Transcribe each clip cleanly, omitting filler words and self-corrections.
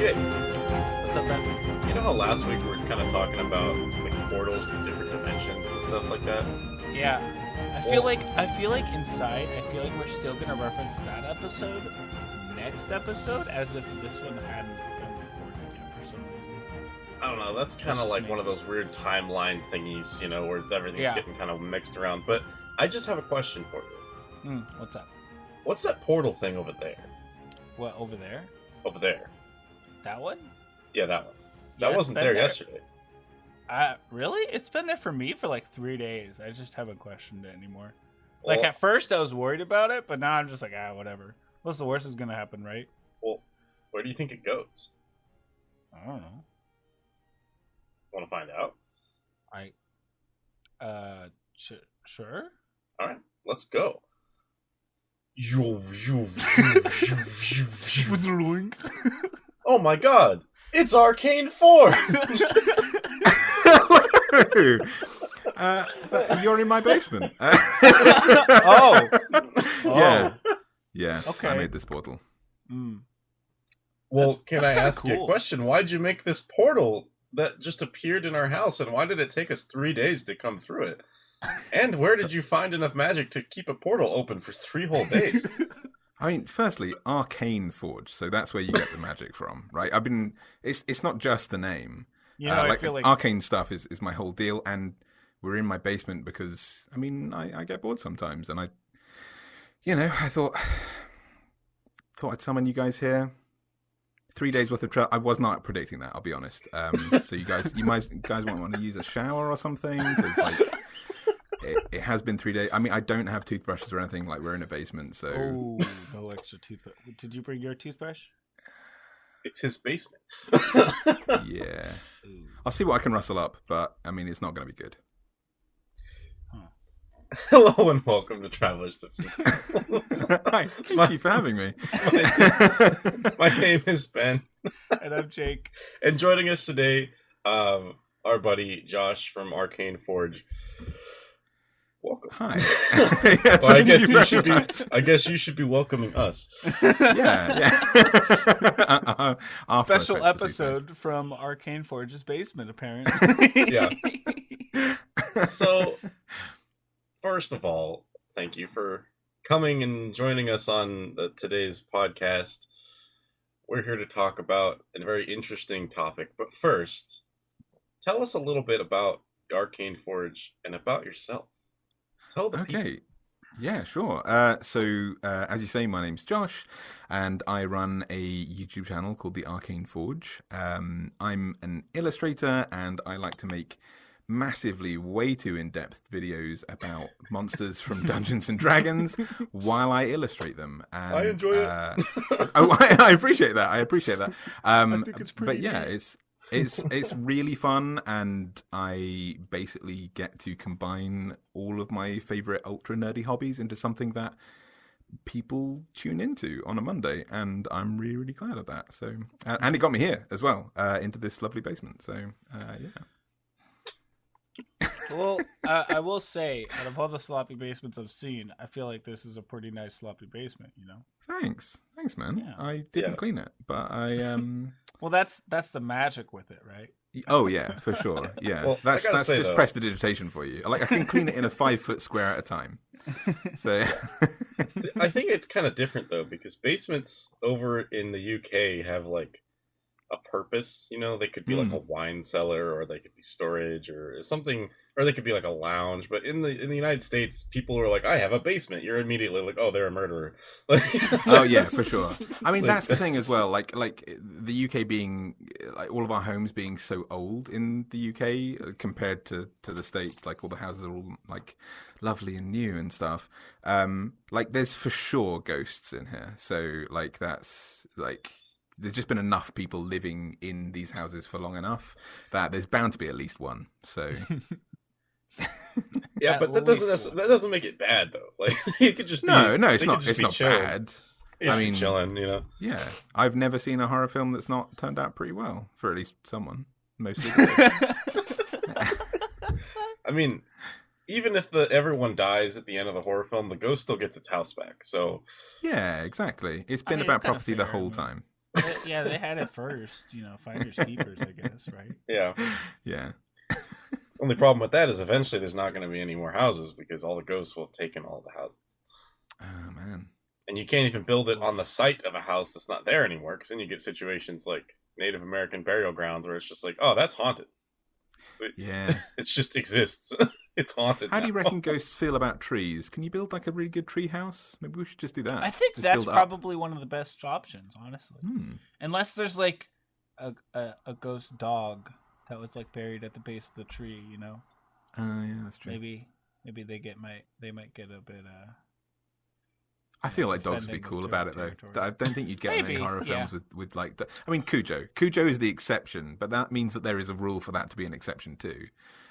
Jake, What's up, Ben? you know how last week we were kind of talking about like portals to different dimensions and stuff like that? Yeah, I feel like inside, I feel like we're still gonna reference that episode next episode as if this one hadn't been recorded yet for some reason. I don't know, that's kind of like one of those weird timeline thingies, you know, where everything's getting kind of mixed around. But I just have a question for you. What's up? What's that portal thing over there? What, over there? Over there. That one? Yeah, that one. Yeah, That wasn't there yesterday. Really? It's been there for me for like 3 days. I just haven't questioned it anymore. Well, Like, at first I was worried about it, but now I'm just like, whatever. What's the worst is gonna happen, right? well, where do you think it goes? I don't know. Want to find out? Sure? Alright, let's go. Oh my god! It's Arcane Forge! You're in my basement. Oh. Yeah. Okay. I made this portal. Well, That's can I kinda ask you a cool. question? Why'd you make this portal that just appeared in our house, and why did it take us 3 days to come through it? And where did you find enough magic to keep a portal open for 3 whole days? I mean, firstly, Arcane Forge, so that's where you get the magic from, right? It's not just a name. You know, I feel like arcane stuff is my whole deal, and we're in my basement because, I mean, I get bored sometimes, and I thought I'd summon you guys here. 3 days worth of travel. I was not predicting that, I'll be honest. So you guys might want to use a shower or something, because like it has been 3 days. I mean, I don't have toothbrushes or anything. Like, we're in a basement, so no extra toothbrush. Did you bring your toothbrush? It's his basement. yeah. I'll see what I can rustle up, but I mean, it's not going to be good. Hello and welcome to Traveler's Tips and Tales. Hi, thank you for having me. My name is Ben. And I'm Jake. And joining us today, our buddy Josh from Arcane Forge. Welcome. Hi. Well, I guess you should be welcoming us. Yeah. Our Special first episode from Arcane Forge's basement, apparently. Yeah. So, first of all, thank you for coming and joining us on today's podcast. We're here to talk about a very interesting topic. But first, tell us a little bit about the Arcane Forge and about yourself. Tell the people. Okay. Yeah, sure. So, as you say, my name's Josh, and I run a YouTube channel called the Arcane Forge. I'm an illustrator, and I like to make massively way too in-depth videos about monsters from Dungeons and Dragons while I illustrate them. And, I enjoy it. I appreciate that. I think it's pretty but yeah, it's really fun, and I basically get to combine all of my favorite ultra nerdy hobbies into something that people tune into on a Monday, and I'm really, really glad of that. So, and it got me here as well, into this lovely basement. So, yeah. Well, I will say, out of all the sloppy basements I've seen, I feel like this is a pretty nice sloppy basement, you know? Thanks, man. Yeah. I didn't clean it, but I Well, that's the magic with it, right? Oh yeah, for sure. Yeah, Well, that's say, just though, prestidigitation for you. Like, I can clean it in a 5 foot square at a time. So See, I think it's kind of different though, because basements over in the UK have like a purpose. You know, they could be like a wine cellar, or they could be storage, or something, or they could be like a lounge. But in the United States, people are like, "I have a basement." You're immediately like, "Oh, they're a murderer." oh yeah, for sure. I mean, that's the thing as well. Like the UK being, like, all of our homes being so old in the UK compared to the States. Like, all the houses are all like lovely and new and stuff. Like, there's for sure ghosts in here. So like, that's like, there's just been enough people living in these houses for long enough that there's bound to be at least one. So yeah, but that doesn't make it bad though. Like, it could just be, no, it's not chilling. bad. I mean, chilling, you know. Yeah, I've never seen a horror film that's not turned out pretty well for at least someone. Mostly. I mean, even if everyone dies at the end of the horror film, the ghost still gets its house back. So yeah, exactly. It's been I mean, about it's kinda property the fair, whole I mean. time. Yeah, they had it first. Finders keepers, I guess, right? Yeah. Yeah. Only problem with that is eventually there's not going to be any more houses because all the ghosts will have taken all the houses. Oh man. And you can't even build it on the site of a house that's not there anymore, because then you get situations like Native American burial grounds where it's just like, oh, that's haunted. Yeah. It just exists. It's haunted. How do you reckon ghosts feel about trees? Can you build like a really good tree house? Maybe we should just do that. I think just that's build probably one of the best options, honestly. Hmm. Unless there's like a ghost dog that was like buried at the base of the tree, Yeah, that's true. Maybe they might get a bit I feel like dogs would be cool about it though. I don't think you'd get many horror films with like. I mean, Cujo. Cujo is the exception, but that means that there is a rule for that to be an exception too.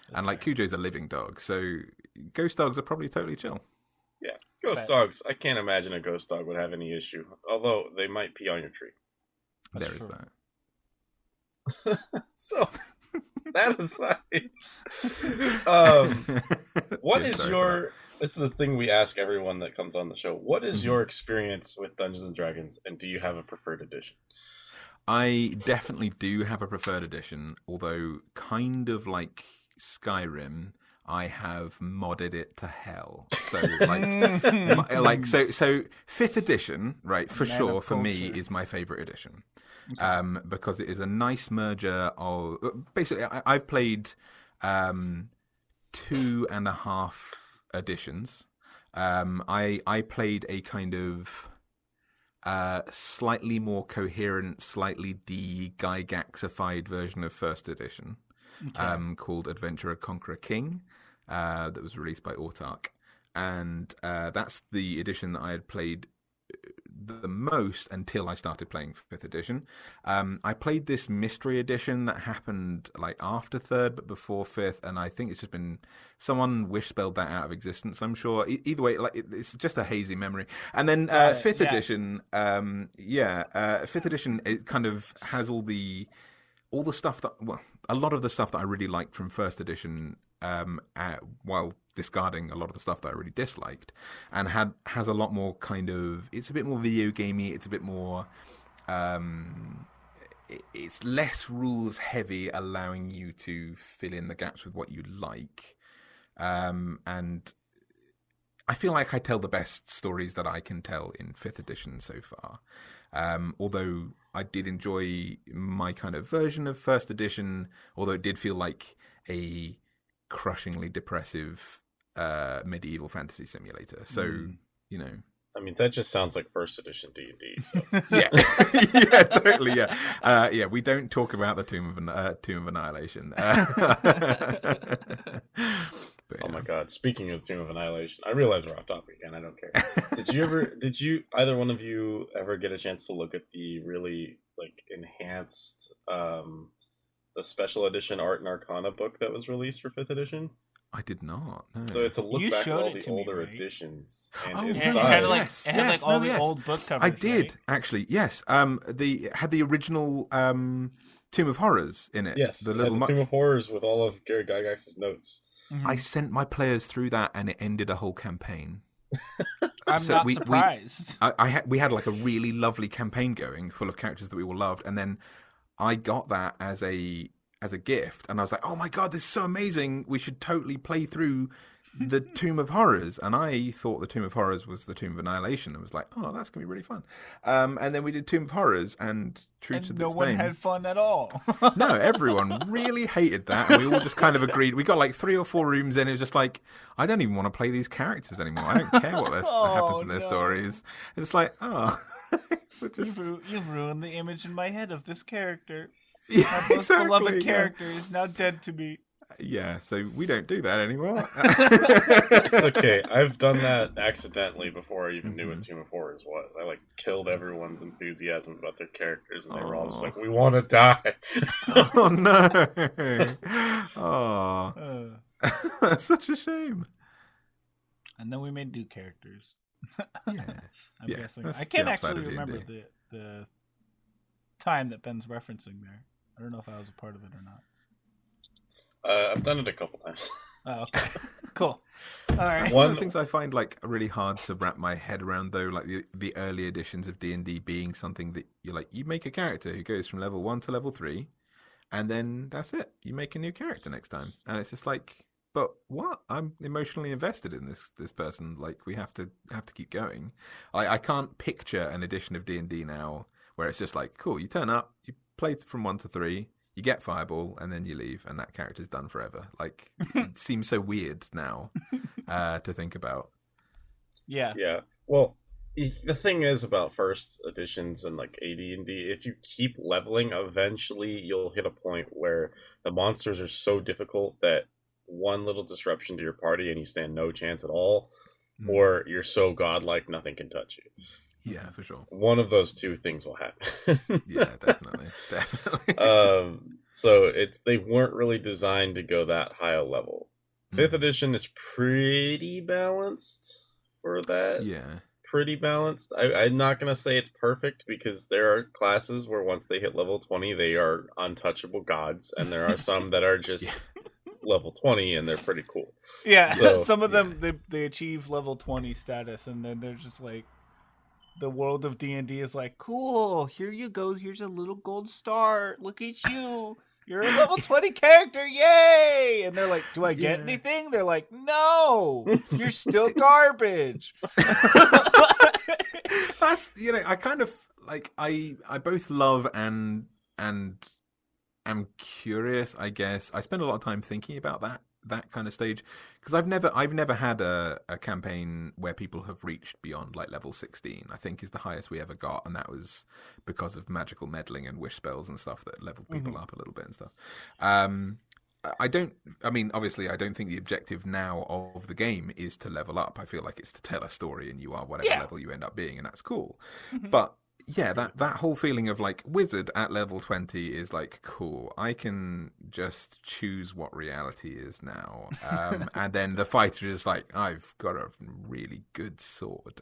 That's and like right. Cujo's a living dog, so ghost dogs are probably totally chill. Yeah, ghost dogs. I can't imagine a ghost dog would have any issue. Although they might pee on your tree. That's there true. Is that. So that aside, what is your? This is a thing we ask everyone that comes on the show. What is your experience with Dungeons and Dragons, and do you have a preferred edition? I definitely do have a preferred edition, although kind of like Skyrim, I have modded it to hell. So so 5th edition, right, for sure, for me, is my favorite edition. Okay. Because it is a nice merger of basically I've played 2.5 editions. I played a kind of slightly more coherent, slightly de-Gygaxified version of 1st edition, called Adventurer Conqueror King, that was released by Autark, and that's the edition that I had played the most until I started playing 5th edition. I played this mystery edition that happened like after 3rd but before 5th, and I think it's just been someone wish-spelled that out of existence, I'm sure. Either way, like it's just a hazy memory. And then 5th edition, 5th edition, it kind of has all the stuff that, well, a lot of the stuff that I really liked from 1st edition, while discarding a lot of the stuff that I really disliked, and has a lot more kind of, it's a bit more video gamey, it's a bit more it's less rules heavy, allowing you to fill in the gaps with what you like, and I feel like I tell the best stories that I can tell in 5th edition so far, although I did enjoy my kind of version of 1st edition, although it did feel like a crushingly depressive medieval fantasy simulator. So, I mean, that just sounds like 1st edition D&D. So. Yeah, yeah, totally. Yeah, yeah. We don't talk about the Tomb of Annihilation. But, oh my God! Speaking of Tomb of Annihilation, I realize we're off topic again. I don't care. Did you either one of you ever get a chance to look at the really like enhanced, the special edition Art and Arcana book that was released for 5th edition? I did not. No. So it's a look back at all the older editions, and inside it had all the old book covers. I did right? actually. Yes. Had the original Tomb of Horrors in it. Yes. The Tomb of Horrors with all of Gary Gygax's notes. Mm-hmm. I sent my players through that, and it ended a whole campaign. I'm not surprised. We had like a really lovely campaign going, full of characters that we all loved, and then I got that as a gift, and I was like, oh my God, this is so amazing, we should totally play through the Tomb of Horrors. And I thought the Tomb of Horrors was the Tomb of Annihilation, and was like, oh, that's gonna be really fun. And then we did Tomb of Horrors, and true to no one had fun at all. No, everyone really hated that, and we all just kind of agreed. We got like 3 or 4 rooms in, it was just like, I don't even want to play these characters anymore, I don't care what happens in their stories. It's just like, oh. You've ruined the image in my head of this character. Yeah, my most beloved character is now dead to me. Yeah, so we don't do that anymore. It's okay. I've done that accidentally before I even knew what Tomb of Horrors was. I like killed everyone's enthusiasm about their characters, and they were all just like, "We want to die." Oh no! Oh, that's such a shame. And then we made new characters. Yeah, I'm guessing. I can't actually remember the time that Ben's referencing there. I don't know if I was a part of it or not. I've done it a couple times. Oh, okay. Cool. All That's right. one of the things I find like really hard to wrap my head around, though. Like the early editions of D&D being something that you make a character who goes from level 1 to level 3, and then that's it. You make a new character next time, and it's just like, but what? I'm emotionally invested in this person. Like we have to keep going. I can't picture an edition of D&D now where it's just like, cool, you turn up, you play from 1 to 3. You get Fireball, and then you leave, and that character's done forever. Like, it seems so weird now to think about. Yeah. Yeah. Well, the thing is about first editions and like AD&D, if you keep leveling, eventually you'll hit a point where the monsters are so difficult that one little disruption to your party and you stand no chance at all, or you're so godlike nothing can touch you. Yeah, for sure. One of those two things will happen. Yeah, definitely. So they weren't really designed to go that high a level. 5th edition is pretty balanced for that. Yeah. Pretty balanced. I'm not going to say it's perfect because there are classes where once they hit level 20, they are untouchable gods, and there are some that are just level 20 and they're pretty cool. Yeah, So, some of them, they achieve level 20 status, and then they're just like, the world of D&D is like, cool, here you go, here's a little gold star, look at you, you're a level 20 character, yay! And they're like, do I get anything? They're like, no, you're still garbage. That's, I kind of, like, I both love and am curious, I guess. I spend a lot of time thinking about that kind of stage, because I've never had a campaign where people have reached beyond like level 16. I think is the highest we ever got, and that was because of magical meddling and wish spells and stuff that leveled people up a little bit and stuff. Obviously I don't think the objective now of the game is to level up. I feel like it's to tell a story, and you are whatever level you end up being, and that's cool. But yeah, that whole feeling of like wizard at level 20 is like, cool, I can just choose what reality is now. And then the fighter is like, I've got a really good sword.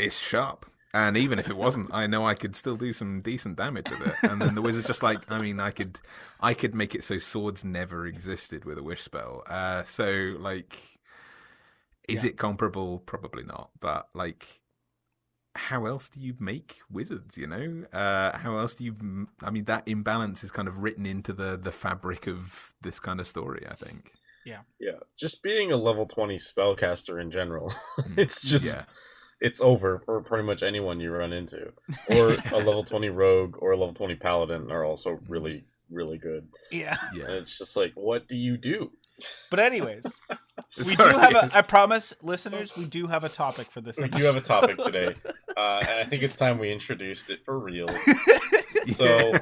It's sharp. And even if it wasn't, I know I could still do some decent damage with it. And then the wizard's just like, I could make it so swords never existed with a wish spell. Is it comparable? Probably not. But like, how else do you make wizards? How else do you? That imbalance is kind of written into the fabric of this kind of story, I think. Yeah. Just being a level 20 spellcaster in general, it's just it's over for pretty much anyone you run into. Or a level 20 rogue or a level 20 paladin are also really, really good. Yeah. And it's just like, what do you do? But anyways, we do have I promise, listeners, we do have a topic for this episode. We do have a topic today. And I think it's time we introduced it for real. So,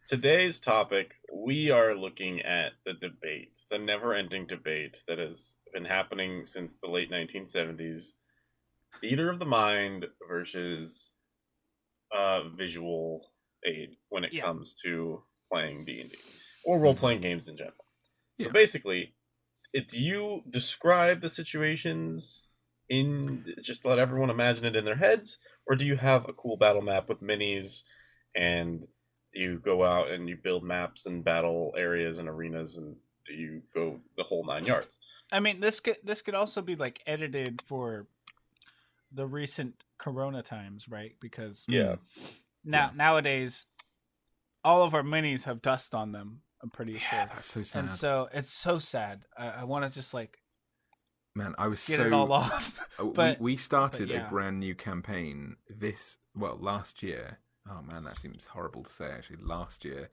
today's topic, we are looking at the debate, the never-ending debate that has been happening since the late 1970s. Theater of the mind versus visual aid when it comes to playing D&D. Or role-playing games in general. So basically, do you describe the situations just let everyone imagine it in their heads, or do you have a cool battle map with minis and you go out and you build maps and battle areas and arenas, and do you go the whole 9 yards? I mean, this could also be like edited for the recent Corona times, right? Because nowadays all of our minis have dust on them. I'm pretty sure. That's so sad. And so it's so sad. I want to just like, man, I was get it all off. But we started a brand new campaign last year. Oh man, that seems horrible to say. Actually, last year,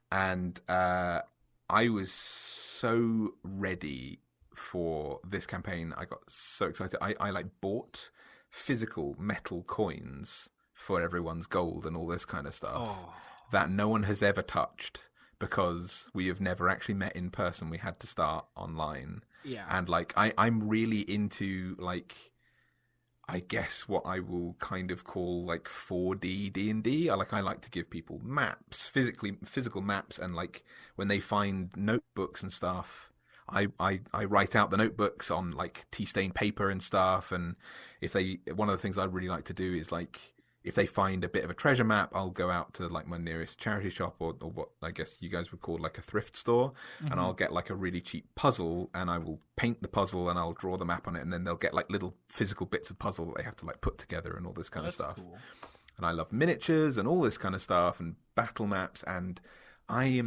and I was so ready for this campaign. I got so excited. I like bought physical metal coins for everyone's gold and all this kind of stuff that no one has ever touched, because we have never actually met in person. We had to start online. Yeah. And like I'm really into like, I guess what I will kind of call like 4D D&D. I like to give people maps, physical maps, and like when they find notebooks and stuff, I write out the notebooks on like tea stained paper and stuff. And one of the things I'd really like to do is like if they find a bit of a treasure map, I'll go out to like my nearest charity shop or what I guess you guys would call like a thrift store, and I'll get like a really cheap puzzle, and I will paint the puzzle and I'll draw the map on it, and then they'll get like little physical bits of puzzle that they have to like put together and all this kind of stuff. Cool. And I love miniatures and all this kind of stuff and battle maps, and I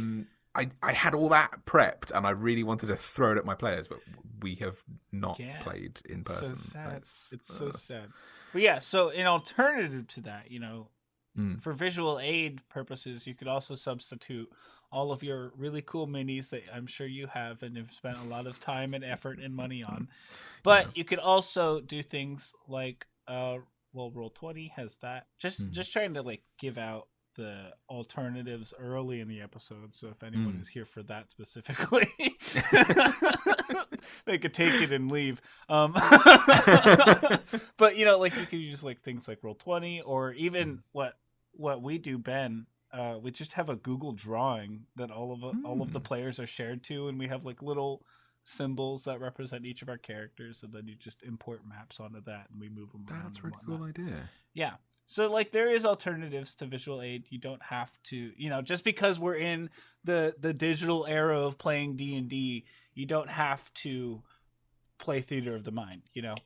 had all that prepped, and I really wanted to throw it at my players, but we have not played in person. So sad. It's so sad. But yeah, so in alternative to that, for visual aid purposes, you could also substitute all of your really cool minis that I'm sure you have and have spent a lot of time and effort and money on. But you could also do things like, Roll20 has that. Just trying to like give out the alternatives early in the episode, so if anyone is here for that specifically, they could take it and leave. But like you could use like things like Roll20, or even what we do, Ben. We just have a Google drawing that all of the players are shared to, and we have like little symbols that represent each of our characters, and then you just import maps onto that, and we move them around. That's a really cool idea. Yeah. So, like, there is alternatives to visual aid. You don't have to, just because we're in the digital era of playing D&D, you don't have to play Theater of the Mind, Yeah.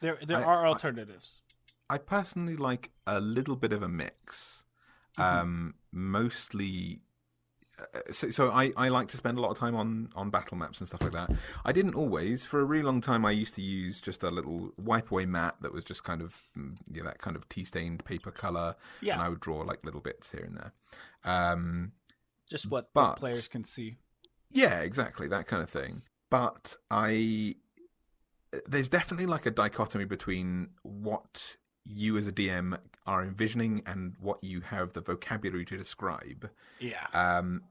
There are alternatives. I personally like a little bit of a mix. Mostly... So I like to spend a lot of time on battle maps and stuff like that. I didn't always. For a really long time, I used to use just a little wipe away mat that was just kind of that kind of tea-stained paper color, and I would draw like little bits here and there. Just what the players can see. Yeah, exactly, that kind of thing. But there's definitely like a dichotomy between what you as a DM are envisioning and what you have the vocabulary to describe,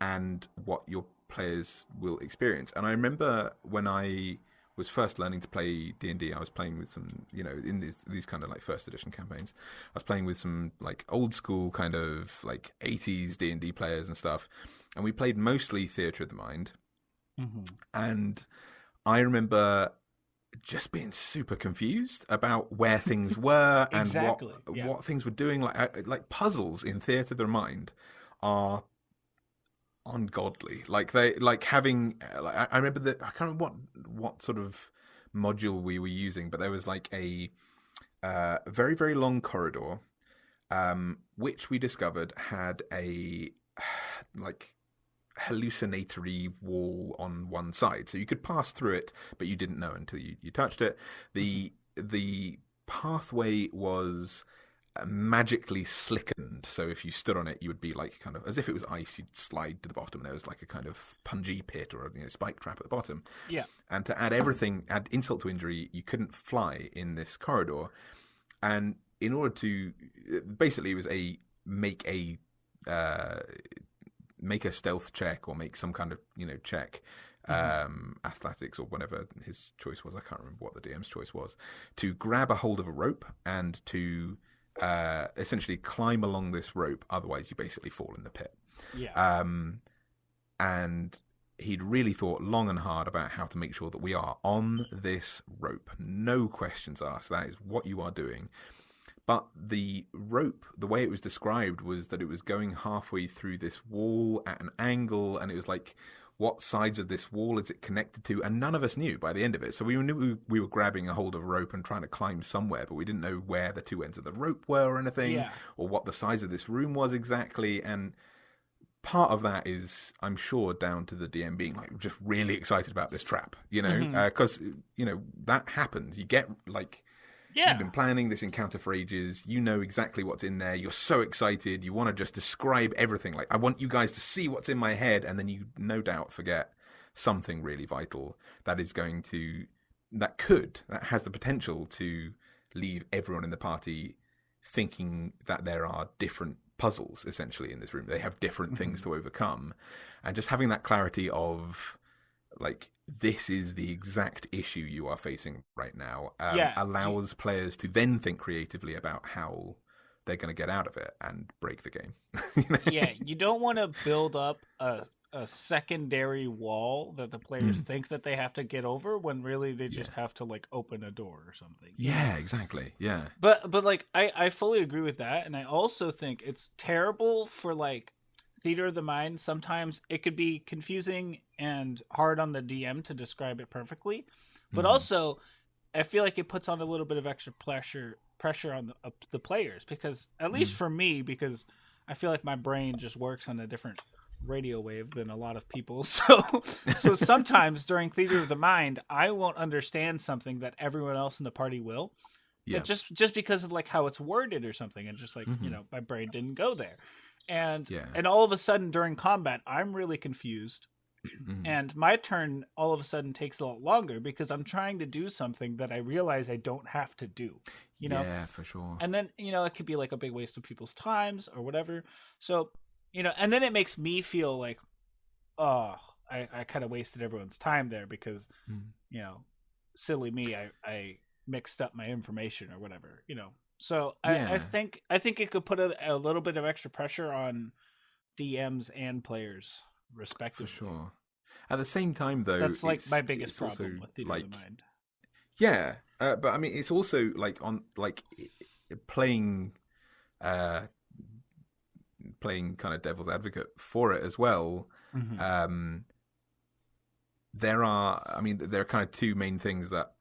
and what your players will experience. And I remember when I was first learning to play D&D, I was playing with some, in these kind of like first edition campaigns, I was playing with some like old school kind of like 80s D&D players and stuff, and we played mostly Theatre of the Mind. And I remember just being super confused about where things were and what things were doing. Like puzzles in Theatre of the Mind are ungodly. Like they having. I remember that I can't remember what sort of module we were using, but there was like a very very long corridor, which we discovered had a like hallucinatory wall on one side, so you could pass through it, but you didn't know until you touched it. The pathway was magically slickened, so if you stood on it, you would be like kind of as if it was ice. You'd slide to the bottom. There was like a kind of punji pit or a spike trap at the bottom. Yeah. And to add insult to injury, you couldn't fly in this corridor. And in order to, basically, it was make a stealth check or make some kind of check, athletics or whatever his choice was. I can't remember what the DM's choice was, to grab a hold of a rope and to essentially climb along this rope. Otherwise, you basically fall in the pit. Yeah. And he'd really thought long and hard about how to make sure that we are on this rope. No questions asked. That is what you are doing. But the rope, the way it was described was that it was going halfway through this wall at an angle, and it was like, what sides of this wall is it connected to? And none of us knew by the end of it. So we knew we were grabbing a hold of a rope and trying to climb somewhere, but we didn't know where the two ends of the rope were or anything, or what the size of this room was exactly. And part of that is, I'm sure, down to the DM being like just really excited about this trap, because that happens. You get like... Yeah. You've been planning this encounter for ages. You know exactly what's in there. You're so excited. You want to just describe everything. Like, I want you guys to see what's in my head. And then you no doubt forget something really vital that has the potential to leave everyone in the party thinking that there are different puzzles, essentially, in this room. They have different things to overcome. And just having that clarity of, like, this is the exact issue you are facing right now, allows players to then think creatively about how they're going to get out of it and break the game. Yeah, you don't want to build up a a secondary wall that the players think that they have to get over when really they just have to like open a door or something. Yeah, exactly. Yeah. But like I fully agree with that, and I also think it's terrible for like theater of the mind. Sometimes it could be confusing and hard on the DM to describe it perfectly, but also I feel like it puts on a little bit of extra pressure on the players, because at least for me, because I feel like my brain just works on a different radio wave than a lot of people. So sometimes during theater of the mind, I won't understand something that everyone else in the party will. Yeah. Just because of like how it's worded or something, and just like my brain didn't go there, and all of a sudden during combat I'm really confused, and my turn all of a sudden takes a lot longer because I'm trying to do something that I realize I don't have to do. Yeah, for sure. And then it could be like a big waste of people's times or whatever. So and then it makes me feel like, oh, I kind of wasted everyone's time there because silly me, I mixed up my information or whatever, So I think it could put a little bit of extra pressure on DMs and players respectively. For sure. At the same time, though, that's like my biggest problem with Theater of the Mind. Yeah, but I mean, it's also like on like playing kind of devil's advocate for it as well. There are kind of two main things that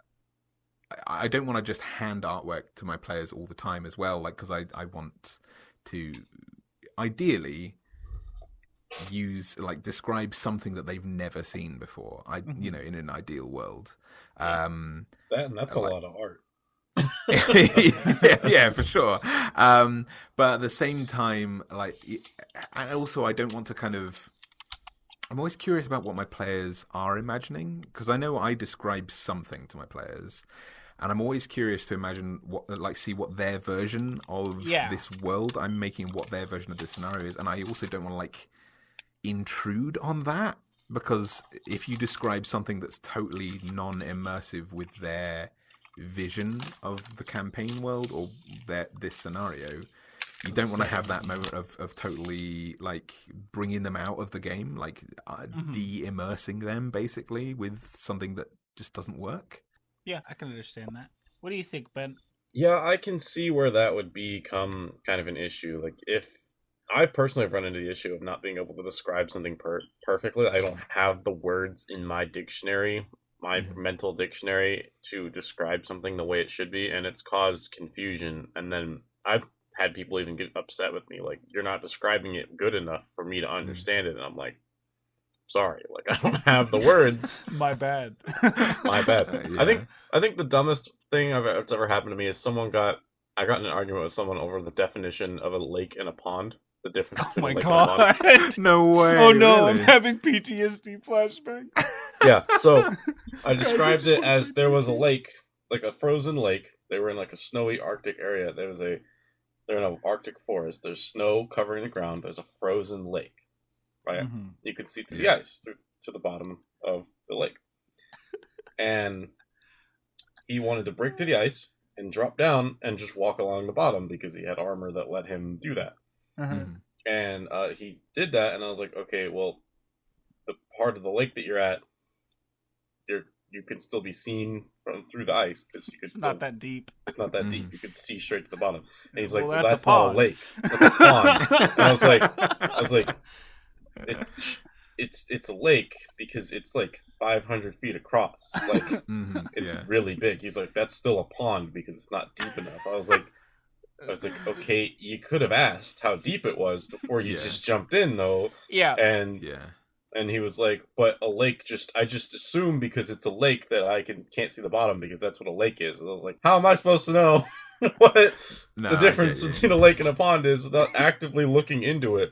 I don't want to just hand artwork to my players all the time as well, like, because I want to ideally describe something that they've never seen before. In an ideal world. That's a lot of art. yeah, for sure. But at the same time, and also I don't want to kind of. I'm always curious about what my players are imagining, because I know I describe something to my players, and I'm always curious to imagine see what their version of this world I'm making, what their version of this scenario is, and I also don't want to intrude on that, because if you describe something that's totally non-immersive with their vision of the campaign world or this scenario, you don't want to have that moment of totally bringing them out of the game, de-immersing them basically with something that just doesn't work. Yeah, I can understand that. What do you think, Ben? Yeah, I can see where that would become kind of an issue. If I personally have run into the issue of not being able to describe something perfectly. I don't have the words in my dictionary, my mental dictionary, to describe something the way it should be, and it's caused confusion. And then I've had people even get upset with me, you're not describing it good enough for me to understand it. And I'm like, sorry, I don't have the words. My bad. My bad. Yeah. I think the dumbest thing that's ever happened to me is I got in an argument with someone over the definition of a lake and a pond. The difference. Oh my god! No way! Oh no! Really? I'm having PTSD flashback. Yeah, so I described it as there was a lake, a frozen lake. They were in a snowy Arctic area. They're in an Arctic forest. There's snow covering the ground. There's a frozen lake, right? You can see through the ice to the bottom of the lake. And he wanted to break to the ice and drop down and just walk along the bottom because he had armor that let him do that. And he did that, and I was like, okay, well, the part of the lake that you're at, you can still be seen through the ice, because you could. It's not that deep. It's not that deep. You could see straight to the bottom. And he's like, well, that's not a lake. That's a pond. And I was like, it's a lake because it's 500 feet across. It's really big. He's like, that's still a pond because it's not deep enough. I was like, okay, you could have asked how deep it was before you just jumped in, though. Yeah. And he was like, but a lake I just assume because it's a lake that I can't see the bottom because that's what a lake is. And I was like, how am I supposed to know what the difference between a lake and a pond is without actively looking into it?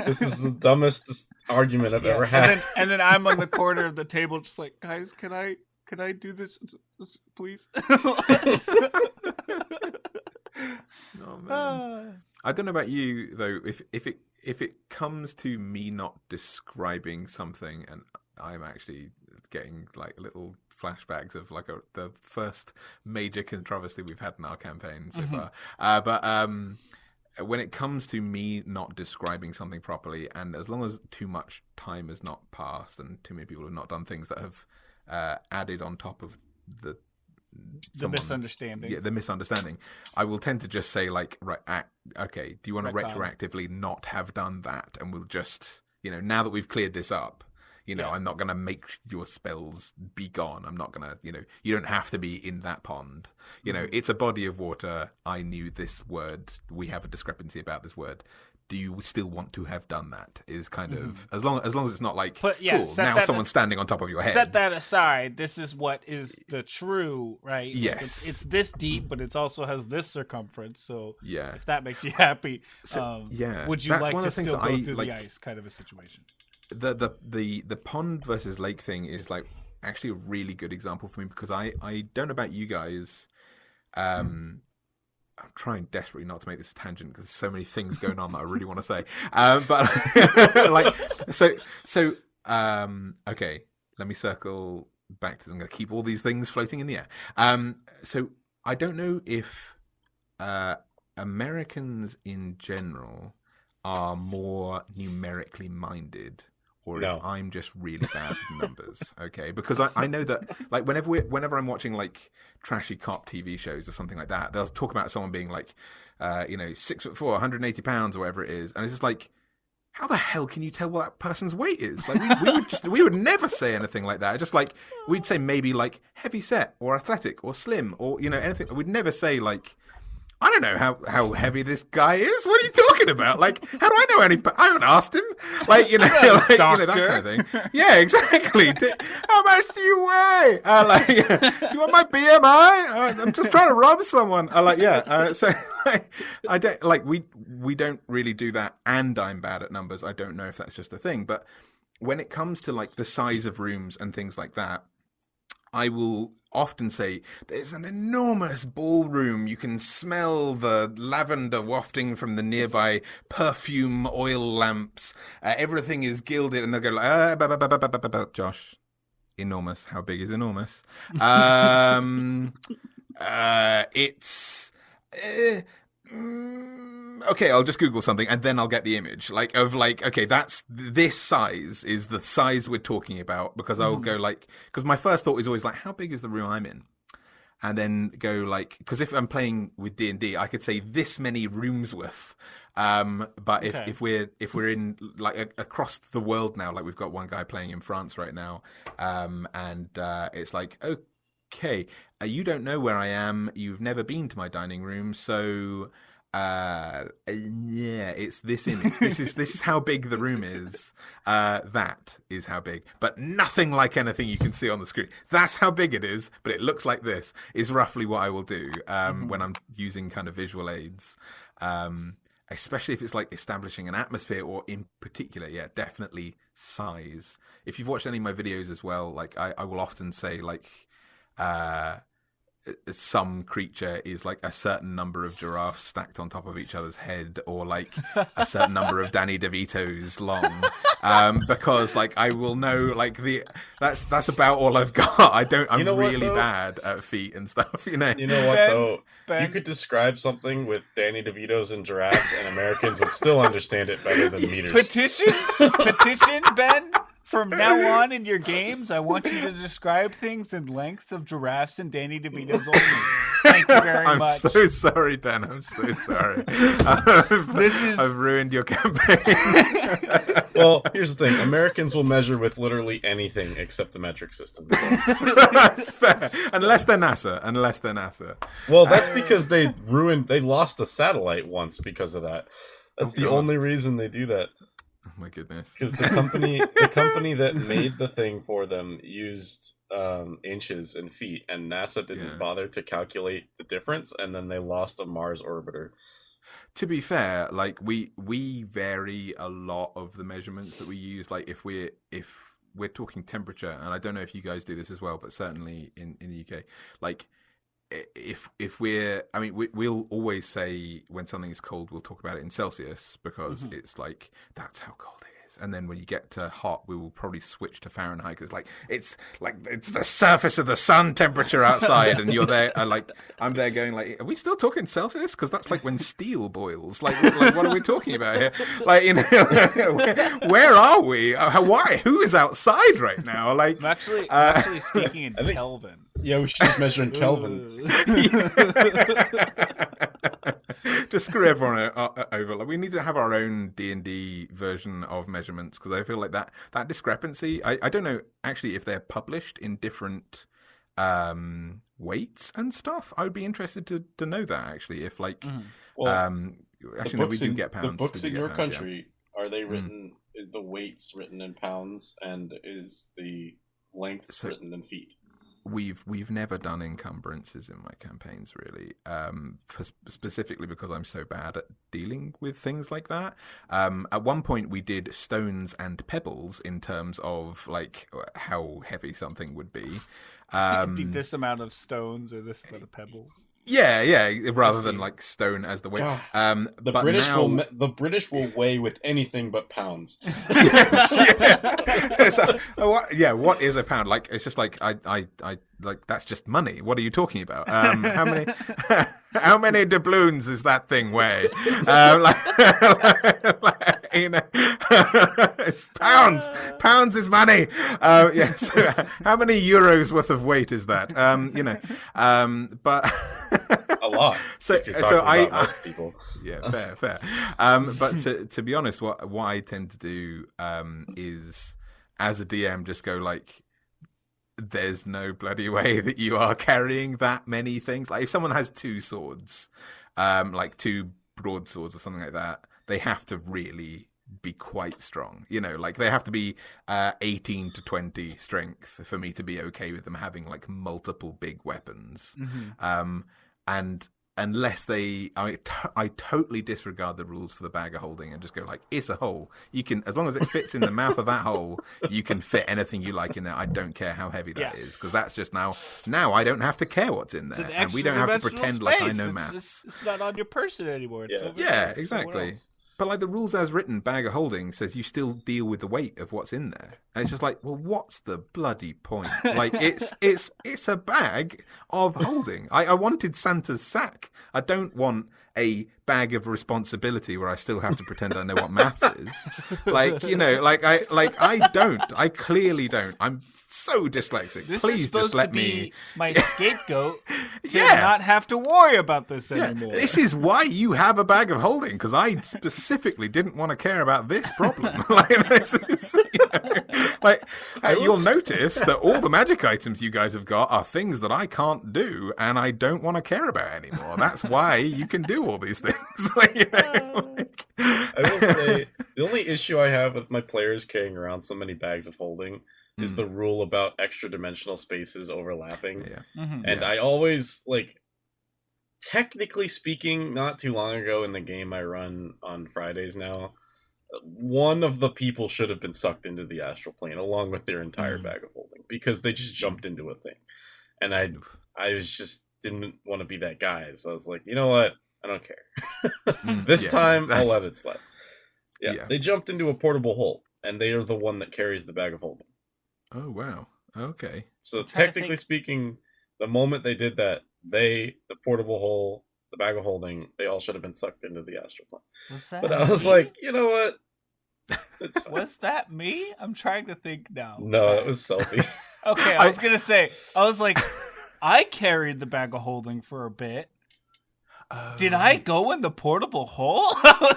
This is the dumbest argument I've ever had. And then I'm on the corner of the table just like, guys, can I do this please? Oh, man. I don't know about you though. If it comes to me not describing something, and I'm actually getting little flashbacks of the first major controversy we've had in our campaign so far. But when it comes to me not describing something properly, and as long as too much time has not passed and too many people have not done things that have added on top of the misunderstanding. Yeah, the misunderstanding. I will tend to just say like, right, okay, do you want to retroactively not have done that? And we'll just, now that we've cleared this up, I'm not going to make your spells be gone. I'm not going to, you don't have to be in that pond. It's a body of water. I knew this word. We have a discrepancy about this word. Do you still want to have done that? Is kind of as long as it's not like cool. Now someone's standing on top of your head. Set that aside. This is what is the true, right? Yes, it's this deep, but it also has this circumference. So yeah, if that makes you happy, would you like to still go through the ice? Kind of a situation. The pond versus lake thing is like actually a really good example for me because I don't know about you guys. I'm trying desperately not to make this a tangent because there's so many things going on that I really want to say. But okay, let me circle back to this. I'm going to keep all these things floating in the air. So I don't know if Americans in general are more numerically minded or if I'm just really bad with numbers, okay? Because I know that, like, whenever I'm watching, like, trashy cop TV shows or something like that, they'll talk about someone being, like, 6'4", 180 pounds or whatever it is, and it's just like, how the hell can you tell what that person's weight is? Like, we would never say anything like that. Just, like, we'd say maybe, like, heavy set or athletic or slim or, anything. We'd never say, like, I don't know how heavy this guy is. What are you talking about? Like, how do I know I haven't asked him. Like, that kind of thing. Yeah, exactly. How much do you weigh? Do you want my BMI? I'm just trying to rob someone. So I don't like we don't really do that. And I'm bad at numbers. I don't know if that's just a thing. But when it comes to like the size of rooms and things like that, I will often say, there's an enormous ballroom. You can smell the lavender wafting from the nearby perfume oil lamps. Everything is gilded. And they'll go like, Josh, enormous. How big is enormous? It's... okay, I'll just Google something and then I'll get the image okay, that's this size is the size we're talking about because I'll go because my first thought is always like, how big is the room I'm in? And then go like, because if I'm playing with D&D, I could say this many rooms worth. But if we're in like across the world now, like we've got one guy playing in France right now, and it's like, okay, you don't know where I am. You've never been to my dining room, so it's this image. This is how big the room is. That is how big, but nothing like anything you can see on the screen. That's how big it is, but it looks like this. Is roughly what I will do when I'm using kind of visual aids. Especially if it's like establishing an atmosphere or in particular, definitely size. If you've watched any of my videos as well, like I will often say like some creature is like a certain number of giraffes stacked on top of each other's head, or like a certain number of Danny DeVitos long, because like I will know like that's about all I've got. I'm really bad at feet and stuff. You know what though? Ben. You could describe something with Danny DeVitos and giraffes, and Americans would still understand it better than meters. Petition, Ben. From now on in your games, I want you to describe things in lengths of giraffes and Danny DeVitos only. Thank you very much. I'm so sorry, Ben. I'm so sorry. I've ruined your campaign. Well, here's the thing. Americans will measure with literally anything except the metric system. That's fair. Unless they're NASA. Well, that's because they lost a satellite once because of that. That's the only reason they do that. Oh my goodness! Because the company that made the thing for them used inches and feet, and NASA didn't bother to calculate the difference, and then they lost a Mars orbiter. To be fair, like we vary a lot of the measurements that we use. Like if we're talking temperature, and I don't know if you guys do this as well, but certainly in the UK, like. We'll always say when something is cold, we'll talk about it in Celsius because it's like, that's how cold it is. and then when you get to hot, we will probably switch to Fahrenheit because it's the surface of the sun temperature outside, and you're there. I'm there going like, are we still talking Celsius? Because that's like when steel boils. Like what are we talking about here? Like, you know, where are we? Why? Who is outside right now? Like, I'm actually speaking in Kelvin. Yeah, we should just measure in Kelvin. Just screw everyone over. Like, we need to have our own D&D version of measurements because I feel like that discrepancy. I don't know actually if they're published in different weights and stuff. I would be interested to know that actually. If like, actually, no, we do get pounds. The books in your country, are they written? Is the weights written in pounds, and is the lengths written in feet? We've never done encumbrances in my campaigns, really, specifically because I'm so bad at dealing with things like that. At one point, we did stones and pebbles in terms of like how heavy something would be. This amount of stones or this amount of pebbles. Yeah, rather than like stone as the weight. The British will weigh with anything but pounds. Yes, what is a pound? Like, it's just like I like, that's just money. What are you talking about? How many doubloons is that thing weigh? You know, it's pounds. Pounds is money. Yes. How many euros worth of weight is that? You know, but a lot. So most people. Yeah, fair. But to be honest, what I tend to do is, as a DM, just go like, there's no bloody way that you are carrying that many things. Like, if someone has two swords, like two broadswords or something like that, they have to really be quite strong. You know, like they have to be 18 to 20 strength for me to be okay with them having like multiple big weapons. And unless I totally disregard the rules for the bag of holding and just go like, it's a hole. You can, as long as it fits in the mouth of that hole, you can fit anything you like in there. I don't care how heavy that is, because that's just now I don't have to care what's in there, and we don't have to pretend like I know maths. It's not on your person anymore. Yeah, exactly. But like the rules as written, bag of holding says you still deal with the weight of what's in there, and it's just like, well, what's the bloody point? Like, it's a bag of holding. I wanted Santa's sack. I don't want a bag of responsibility where I still have to pretend I know what maths is. Like, you know, I clearly don't. I'm so dyslexic. Please just let me. My scapegoat to not have to worry about this anymore. This is why you have a bag of holding, because I specifically didn't want to care about this problem. You'll notice that all the magic items you guys have got are things that I can't do and I don't want to care about anymore. That's why you can do all these things. I will say, the only issue I have with my players carrying around so many bags of holding is the rule about extra dimensional spaces overlapping. I always, like, technically speaking, not too long ago in the game I run on Fridays now, one of the people should have been sucked into the astral plane along with their entire bag of holding, because they just jumped into a thing. And I was just didn't want to be that guy. So I was like, you know what? I don't care. This time I'll let it slide. Yeah, they jumped into a portable hole, and they are the one that carries the bag of holding. Oh, wow. Okay. So technically speaking, the moment they did that, the portable hole, the bag of holding, they all should have been sucked into the astral plane. But I was like, you know what? Was that me? I'm trying to think now. No, it was Selfie. Okay, I was going to say, I was like, I carried the bag of holding for a bit. Did I go in the portable hole? I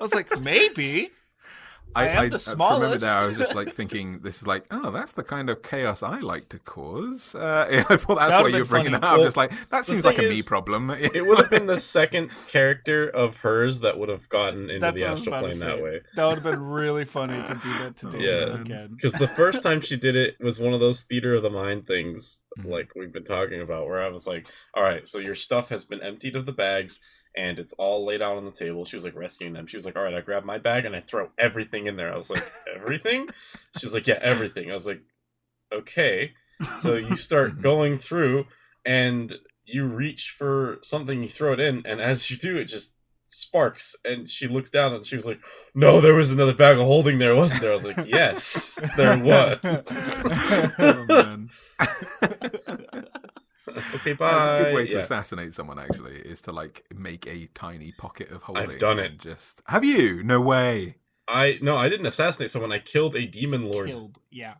was like, maybe. I am the smallest. Remember that I was just like thinking, this is like, oh, that's the kind of chaos I like to cause. I thought that's what you were bringing up. Well, just like, that seems like a me problem. It would have been the second character of hers that would have gotten into the astral plane that way. That would have been really funny to do that today again. Because the first time she did it was one of those theater of the mind things, like we've been talking about, where I was like, all right, so your stuff has been emptied of the bags, and it's all laid out on the table. She was like rescuing them. She was like, all right, I grab my bag and I throw everything in there. I was like, everything? She was like, yeah, everything. I was like, okay. So you start going through and you reach for something, you throw it in, and as you do, it just sparks, and she looks down and she was like, "No, there was another bag of holding there, wasn't there?" I was like, "Yes, there was." Oh, man. Okay, bye. That's a good way to assassinate someone. Actually, is to like make a tiny pocket of holding. I've done it. Just have you? No way. I didn't assassinate someone. I killed a demon lord. Yeah.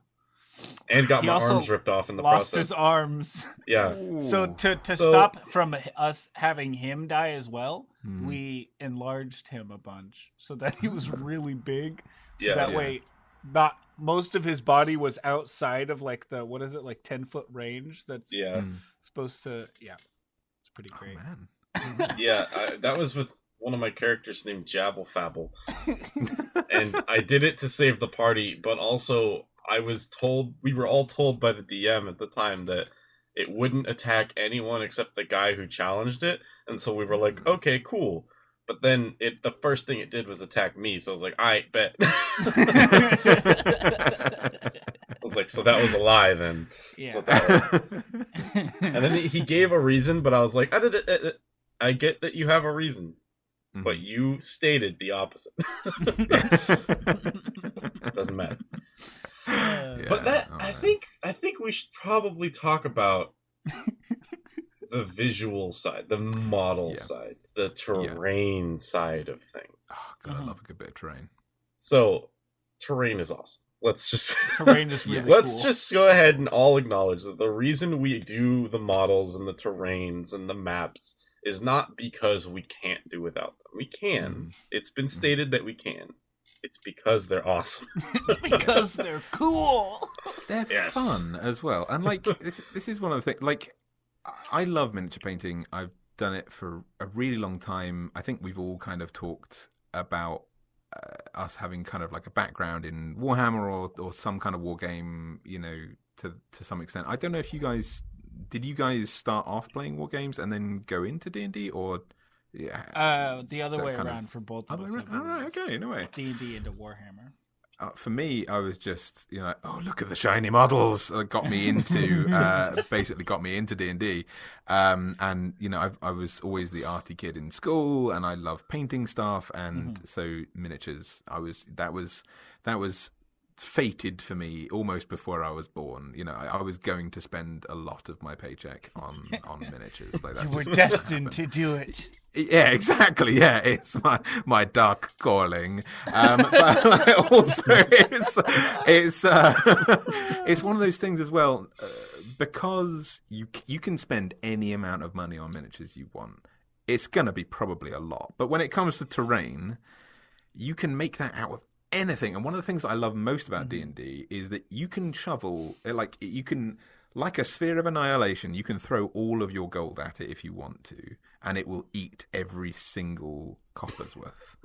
And got He my also arms ripped off in the lost process. his arms. Yeah. So to stop from us having him die as well, we enlarged him a bunch so that he was really big. So that way, not most of his body was outside of like the 10-foot range. That's supposed to. Yeah, it's pretty great. Oh, man. Yeah, that was with one of my characters named Jabble Fabble, and I did it to save the party, but also we were all told by the DM at the time that it wouldn't attack anyone except the guy who challenged it, and so we were like, okay, cool. But then the first thing it did was attack me, so I was like, I bet. I was like, so that was a lie then. Yeah. So and then he gave a reason, but I was like, I get that you have a reason, but you stated the opposite. Doesn't matter. But I think we should probably talk about the visual side, the model side, the terrain side of things. Oh, God, I love a good bit of terrain. So, terrain is awesome. Terrain is really let's cool. just go ahead and all acknowledge that the reason we do the models and the terrains and the maps is not because we can't do without them. We can. It's been stated that we can. It's because they're awesome. Because they're cool. They're fun as well. And like this is one of the things. Like, I love miniature painting. I've done it for a really long time. I think we've all kind of talked about us having kind of like a background in Warhammer or some kind of war game, you know, to some extent. I don't know if did you guys start off playing war games and then go into D&D, or the other way around for both of us. All right, okay, no way. D&D into Warhammer. For me, I was just, you know, oh, look at the shiny models. Got me into, basically got me into D&D. And, you know, I was always the arty kid in school, and I love painting stuff. And so miniatures, that was fated for me almost before I was born. You know, I was going to spend a lot of my paycheck on miniatures. Like that. You were destined to do it. Yeah, exactly. Yeah, it's my dark calling. But like, also, it's one of those things as well, because you can spend any amount of money on miniatures you want. It's gonna be probably a lot, but when it comes to terrain, you can make that out of anything. And one of the things that I love most about D&D is that you can like a sphere of annihilation, you can throw all of your gold at it if you want to, and it will eat every single copper's worth.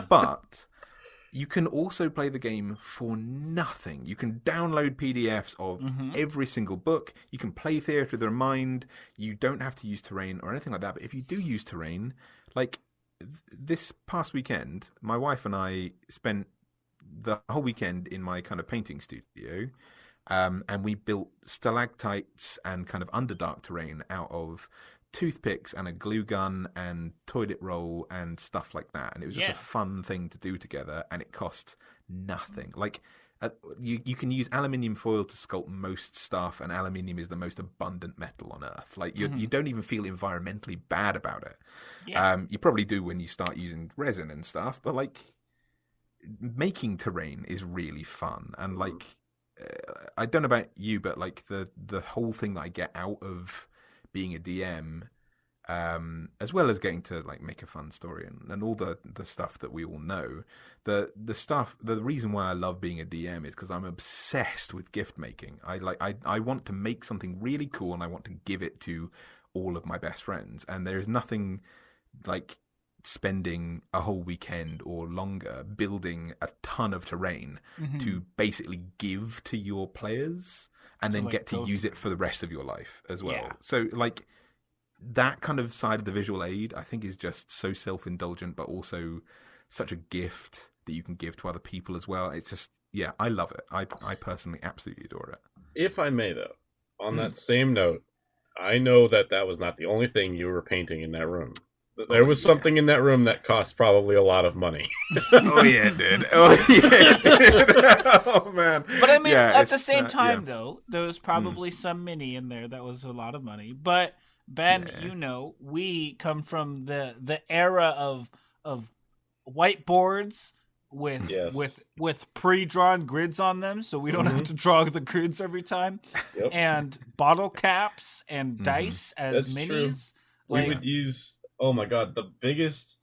But you can also play the game for nothing. You can download PDFs of every single book. You can play Theatre of the Mind. You don't have to use terrain or anything like that. But if you do use terrain, like this past weekend, my wife and I spent the whole weekend in my kind of painting studio, and we built stalactites and kind of underdark terrain out of toothpicks and a glue gun and toilet roll and stuff like that. And it was just a fun thing to do together, and it cost nothing. Like, you can use aluminium foil to sculpt most stuff, and aluminium is the most abundant metal on Earth. Like, you don't even feel environmentally bad about it. You probably do when you start using resin and stuff, but like, making terrain is really fun. And like, I don't know about you, but like the whole thing that I get out of being a DM, as well as getting to like make a fun story and all the stuff that we all know, the reason why I love being a DM is because I'm obsessed with gift making. I want to make something really cool, and I want to give it to all of my best friends. And there is nothing like spending a whole weekend or longer building a ton of terrain to basically give to your players and then get to use it for the rest of your life as well. So like, that kind of side of the visual aid, I think, is just so self-indulgent, but also such a gift that you can give to other people as well. It's just, I love it. I personally absolutely adore it. If I may, though, on that same note, I know that was not the only thing you were painting in that room. There was something in that room that cost probably a lot of money. Oh yeah, it did. Oh yeah, it did. Oh man. But I mean, yeah, at the same time, yeah. though, there was probably some mini in there that was a lot of money. But Ben, Yeah. we come from the era of whiteboards with Yes. with pre-drawn grids on them, so we don't have to draw the grids every time. Yep. And bottle caps and dice as That's true. minis. We would use. Oh my god, the biggest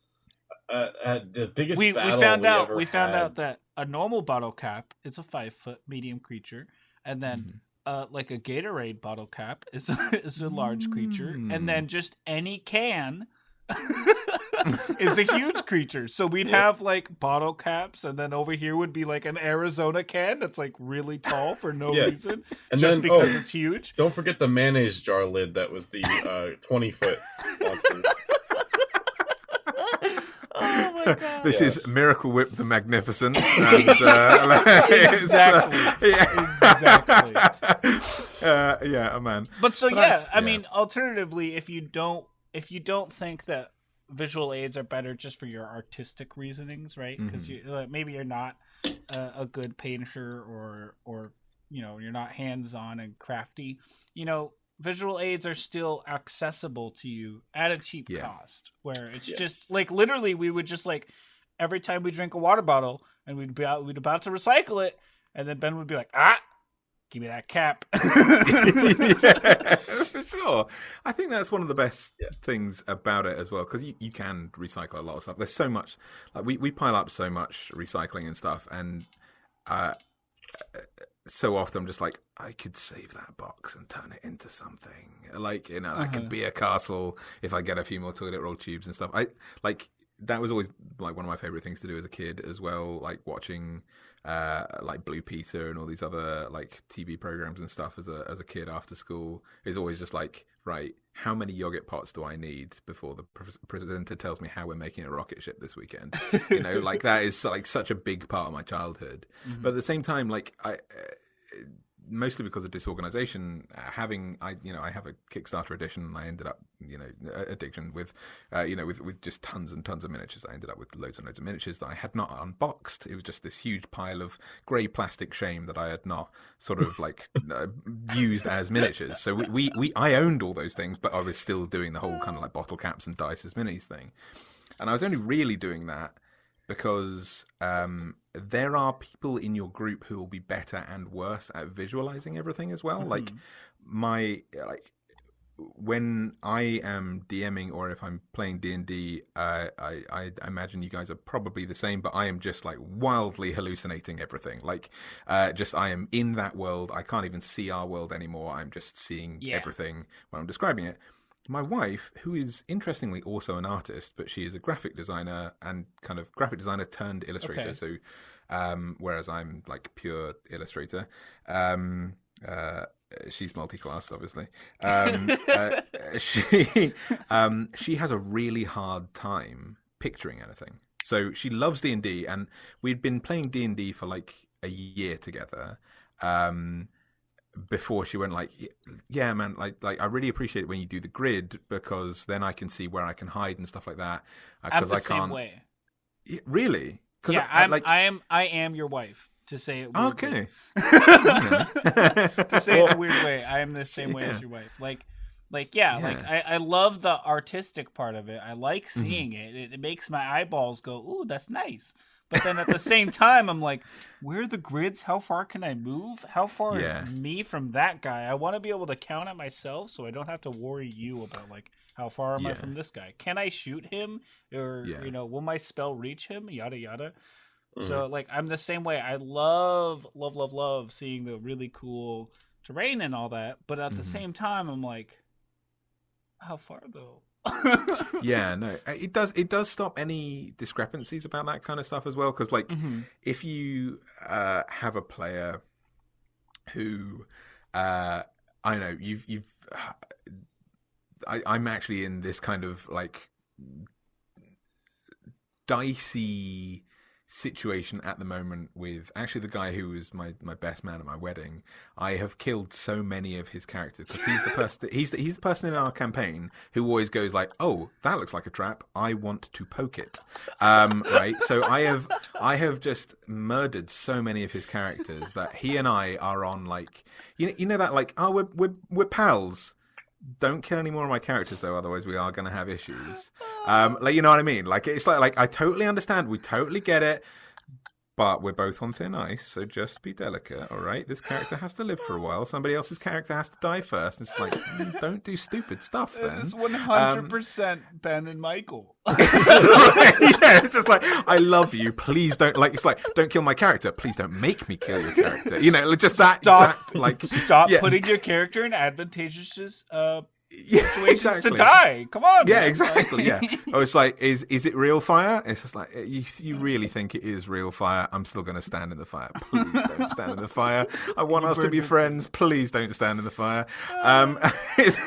we battle found out ever we found had. out that a normal bottle cap is a 5-foot medium creature, and then like a Gatorade bottle cap is is a large creature, and then just any can is a huge creature. So we'd have like bottle caps, and then over here would be like an Arizona can that's like really tall for no reason, and just then, because it's huge. Don't forget the mayonnaise jar lid that was the 20-foot monster. Oh my god! This is Miracle Whip the Magnificent, and exactly. Yeah, man. But I mean, alternatively, if you don't think that visual aids are better just for your artistic reasonings, right? Because maybe you're not a good painter, or you're not hands-on and crafty. Visual aids are still accessible to you at a cheap cost, where it's just like literally we would just like every time we drink a water bottle and we'd about to recycle it, and then Ben would be like, give me that cap. Yeah, for sure. I think that's one of the best things about it as well, because you can recycle a lot of stuff. There's so much, like we pile up so much recycling and stuff, and so often I'm just like, I could save that box and turn it into something. Like, that could be a castle if I get a few more toilet roll tubes and stuff. That was always like one of my favorite things to do as a kid as well, like watching like Blue Peter and all these other like TV programs and stuff as a kid after school is always just like, right, how many yogurt pots do I need before the presenter tells me how we're making a rocket ship this weekend? Like that is like such a big part of my childhood. But at the same time, like mostly because of disorganization, I have a Kickstarter edition, and I ended up, addiction with just tons and tons of miniatures. I ended up with loads and loads of miniatures that I had not unboxed. It was just this huge pile of grey plastic shame that I had not sort of like used as miniatures. So I owned all those things, but I was still doing the whole kind of like bottle caps and dice as minis thing. And I was only really doing that because there are people in your group who will be better and worse at visualizing everything as well. Like when I am DMing or if I'm playing D&D, I imagine you guys are probably the same, but I am just like wildly hallucinating everything. Like I am in that world. I can't even see our world anymore. I'm just seeing everything when I'm describing it. My wife, who is interestingly also an artist, but she is a graphic designer and kind of graphic designer turned illustrator. So, whereas I'm like pure illustrator, she's multi-classed, obviously. She has a really hard time picturing anything. So she loves D&D, and we'd been playing D&D for like a year together. Before she went like, yeah, man, like I really appreciate it when you do the grid, because then I can see where I can hide and stuff like that. I'm the same way. Really? Yeah, I am your wife, to say it weirdly. Okay. To say it in a weird way, I am the same way as your wife. Like I love the artistic part of it. I like seeing it. It makes my eyeballs go, ooh, that's nice. But then at the same time, I'm like, where are the grids? How far can I move? How far is me from that guy? I want to be able to count it myself, so I don't have to worry you about like, how far am I from this guy? Can I shoot him? Or will my spell reach him? Yada yada. So like, I'm the same way. I love seeing the really cool terrain and all that. But at the same time, I'm like, how far though? Yeah, no, it does stop any discrepancies about that kind of stuff as well, because like if you have a player who I know I'm actually in this kind of like dicey situation at the moment with actually the guy who was my best man at my wedding. I have killed so many of his characters because he's the person he's the person in our campaign who always goes like, oh, that looks like a trap, I want to poke it. Right, so I have just murdered so many of his characters that he and I are on like, you know that like, oh, we're pals. Don't kill any more of my characters though, otherwise we are going to have issues. Like, you know what I mean? Like, it's like I totally understand, we totally get it, but we're both on thin ice, so just be delicate, all right? This character has to live for a while. Somebody else's character has to die first. It's like, don't do stupid stuff then. It's 100% Ben and Michael. Yeah, it's just like, I love you. Please don't, like, it's like, don't kill my character. Please don't make me kill your character. You know, just that. Stop putting your character in advantageous situations to die. Come on. Yeah, man. exactly. Yeah. Oh, it's like, is it real fire? It's just like, you really think it is real fire? I'm still going to stand in the fire. Please don't stand in the fire. I want us to be friends. Please don't stand in the fire. It's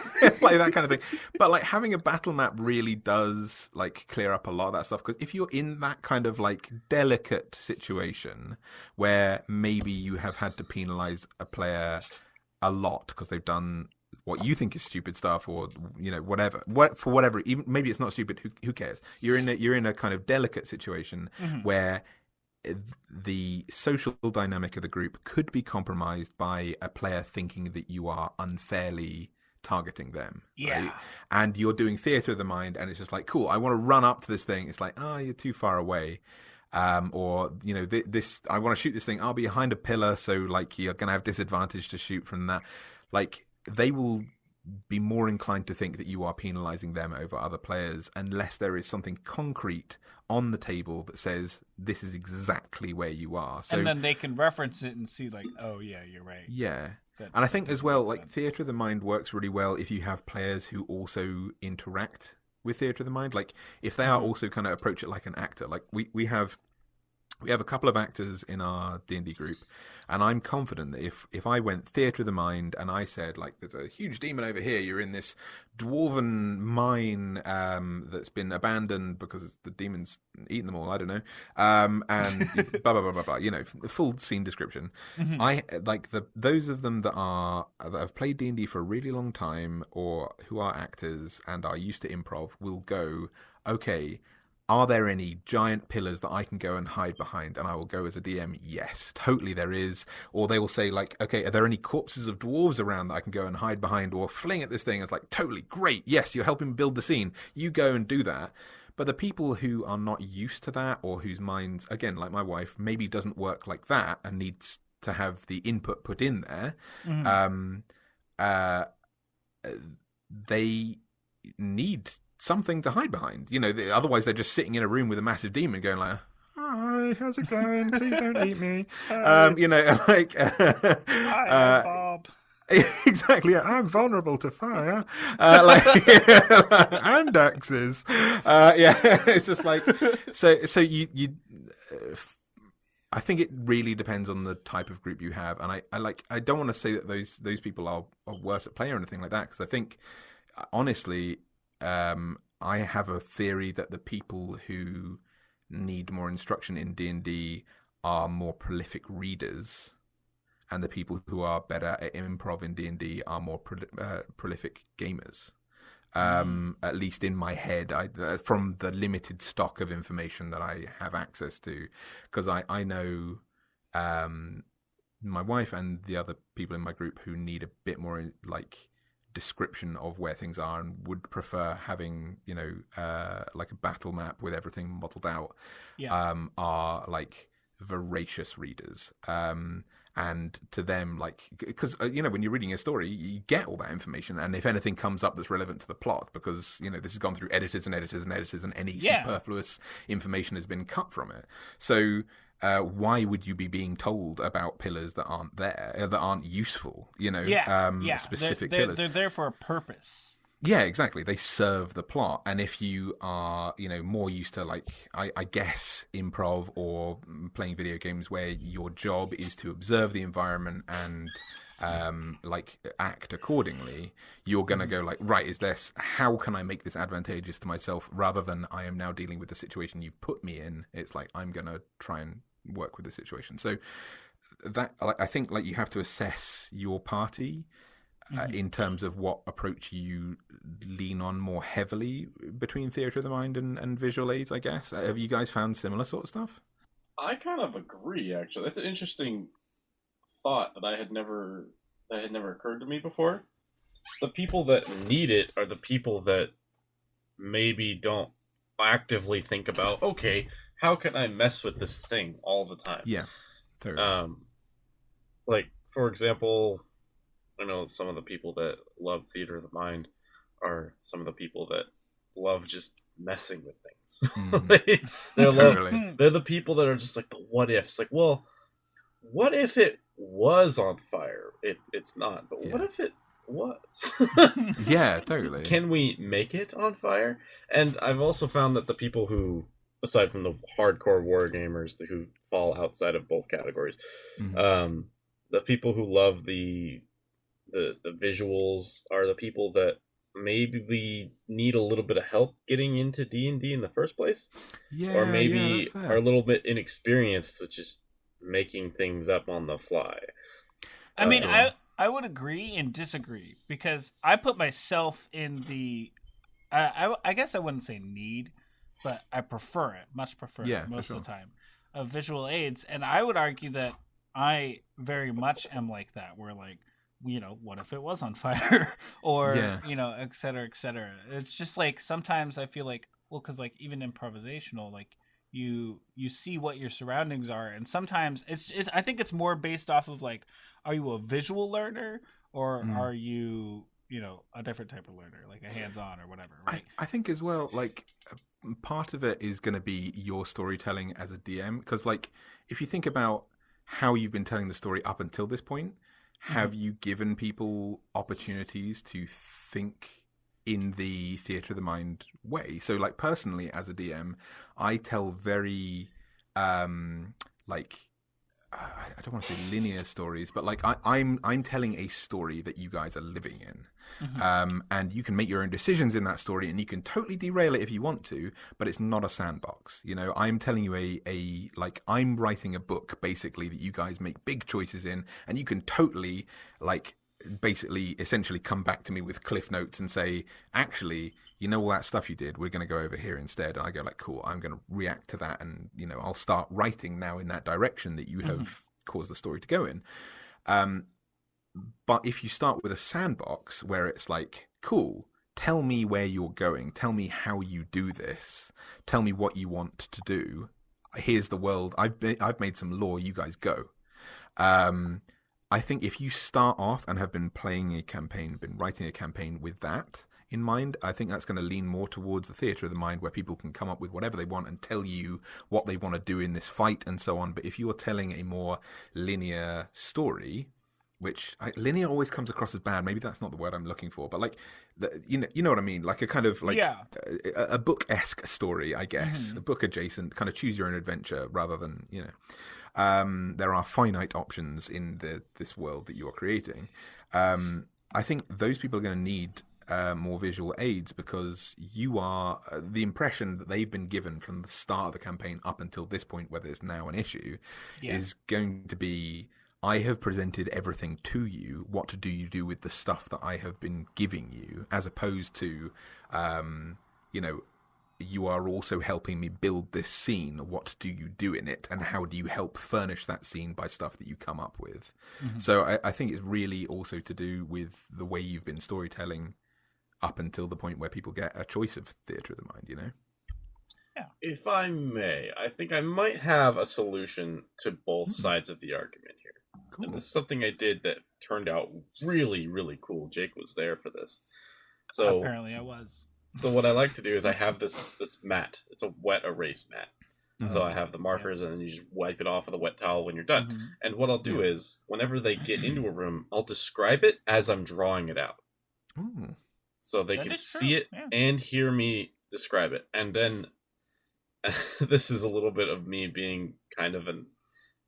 like that kind of thing. But like having a battle map really does like clear up a lot of that stuff, because if you're in that kind of like delicate situation where maybe you have had to penalize a player a lot because they've done what you think is stupid stuff, or you know, for whatever, even maybe it's not stupid, who cares? You're in a kind of delicate situation where the social dynamic of the group could be compromised by a player thinking that you are unfairly targeting them. Yeah. Right? And you're doing theater of the mind, and it's just like, cool, I want to run up to this thing. It's like, oh, you're too far away. Or, you know, this, I want to shoot this thing. I'll be behind a pillar, so like you're going to have disadvantage to shoot from that. Like, they will be more inclined to think that you are penalizing them over other players unless there is something concrete on the table that says this is exactly where you are. So, and then they can reference it and see like, oh yeah, you're right. Yeah. And I think as well, like Theatre of the Mind works really well if you have players who also interact with Theatre of the Mind. Like if they are also kind of approach it like an actor. Like we have a couple of actors in our D&D group, and I'm confident that if I went Theatre of the Mind and I said, like, there's a huge demon over here, you're in this dwarven mine that's been abandoned because the demon's eaten them all, I don't know, and blah, blah, blah, blah, blah, you know, full scene description. I like those of them that have played D&D for a really long time or who are actors and are used to improv will go, okay, are there any giant pillars that I can go and hide behind? And I will go as a DM, yes, totally there is. Or they will say like, okay, are there any corpses of dwarves around that I can go and hide behind or fling at this thing? It's like, totally, great, yes, you're helping build the scene. You go and do that. But the people who are not used to that, or whose minds, again, like my wife, maybe doesn't work like that and needs to have the input put in there, they need something to hide behind, you know. Otherwise, they're just sitting in a room with a massive demon, going like, "Hi, how's it going? Please don't eat me." You know, like, Hi, Bob. Exactly. I'm vulnerable to fire, like, and axes. Yeah, it's just like so. You. I think it really depends on the type of group you have, and I don't want to say that those people are worse at play or anything like that, because I think honestly. I have a theory that the people who need more instruction in D&D are more prolific readers, and the people who are better at improv in D&D are more prolific gamers. At least in my head, from the limited stock of information that I have access to, because I know my wife and the other people in my group who need a bit more like description of where things are and would prefer having, you know, like a battle map with everything modeled out, are like voracious readers. And to them, like, because, you know, when you're reading a story, you get all that information. And if anything comes up that's relevant to the plot, because, you know, this has gone through editors and editors and editors, and any superfluous information has been cut from it. So why would you be being told about pillars that aren't there, that aren't useful, you know, specific pillars? They're there for a purpose. Yeah, exactly. They serve the plot. And if you are, you know, more used to, like, I guess, improv or playing video games where your job is to observe the environment and like act accordingly, you're going to go like, right, how can I make this advantageous to myself, rather than I am now dealing with the situation you've put me in. It's like, I'm going to try and work with the situation. So that, I think, like, you have to assess your party in terms of what approach you lean on more heavily between theatre of the mind and visual aids, I guess. Have you guys found similar sort of stuff? I kind of agree, actually. That's an interesting thought that had never occurred to me before. The people that need it are the people that maybe don't actively think about, okay, how can I mess with this thing all the time? Yeah, totally. Like, for example, I know some of the people that love theater of the mind are some of the people that love just messing with things. They're the people that are just like the what ifs. Like, well, what if it was on fire? It's not, but what if it was? Yeah, totally. Can we make it on fire? And I've also found that the people who, aside from the hardcore war gamers who fall outside of both categories, the people who love the visuals are the people that maybe we need a little bit of help getting into D&D in the first place. Yeah, or maybe are a little bit inexperienced with just making things up on the fly. I mean, I would agree and disagree, because I put myself in the I guess I wouldn't say need, but I prefer it, much prefer it most of the time, of visual aids. And I would argue that I very much am like that, where, like, you know, what if it was on fire? Or, you know, et cetera, et cetera. It's just like, sometimes I feel like, well, because, like, even improvisational, like, you see what your surroundings are, and sometimes it's I think it's more based off of, like, are you a visual learner, or are you, you know, a different type of learner, like a hands-on or whatever, right? I think as well, like, part of it is going to be your storytelling as a DM, because, like, if you think about how you've been telling the story up until this point, have you given people opportunities to think in the theatre of the mind way? So, like, personally, as a DM, I tell very, like, I don't want to say linear stories, but, like, I'm telling a story that you guys are living in. And you can make your own decisions in that story, and you can totally derail it if you want to, but it's not a sandbox. You know, I'm telling you like, I'm writing a book, basically, that you guys make big choices in, and you can totally, like, basically essentially come back to me with cliff notes and say, actually, you know, all that stuff you did, we're going to go over here instead. And I go, like, cool, I'm going to react to that, and, you know, I'll start writing now in that direction that you have caused the story to go in. But if you start with a sandbox where it's like, cool, tell me where you're going, tell me how you do this, tell me what you want to do, here's the world, I've made some lore, you guys go. I think if you start off and have been playing a campaign, been writing a campaign with that in mind, I think that's going to lean more towards the theatre of the mind, where people can come up with whatever they want and tell you what they want to do in this fight and so on. But if you're telling a more linear story, which linear always comes across as bad. Maybe that's not the word I'm looking for, but, like, you know what I mean? Like a kind of, like, a book-esque story, I guess, a book adjacent, kind of choose your own adventure rather than, you know, there are finite options in this world that you're creating. I think those people are going to need more visual aids, because you are the impression that they've been given from the start of the campaign up until this point, whether it's now an issue, is going to be, I have presented everything to you. What do you do with the stuff that I have been giving you? As opposed to, you know, you are also helping me build this scene. What do you do in it? And how do you help furnish that scene by stuff that you come up with? So I think it's really also to do with the way you've been storytelling up until the point where people get a choice of theatre of the mind, you know? Yeah. If I may, I think I might have a solution to both sides of the argument here. Cool. And this is something I did that turned out really, really cool. Jake was there for this. So apparently I was. So what I like to do is I have this mat. It's a wet erase mat. So I have the markers, and then you just wipe it off with a wet towel when you're done. And what I'll do is, whenever they get into a room, I'll describe it as I'm drawing it out. So they can see it and hear me describe it. And then this is a little bit of me being kind of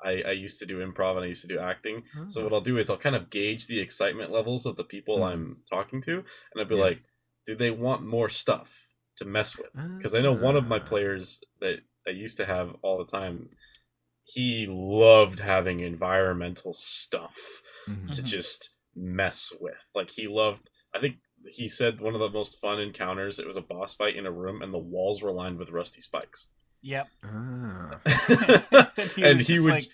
I used to do improv and I used to do acting. So what I'll do is I'll kind of gauge the excitement levels of the people I'm talking to, and I'll be like, do they want more stuff to mess with? Because I know one of my players that I used to have all the time, he loved having environmental stuff to just mess with. Like he loved, I think he said one of the most fun encounters, it was a boss fight in a room and the walls were lined with rusty spikes. Yep. And he would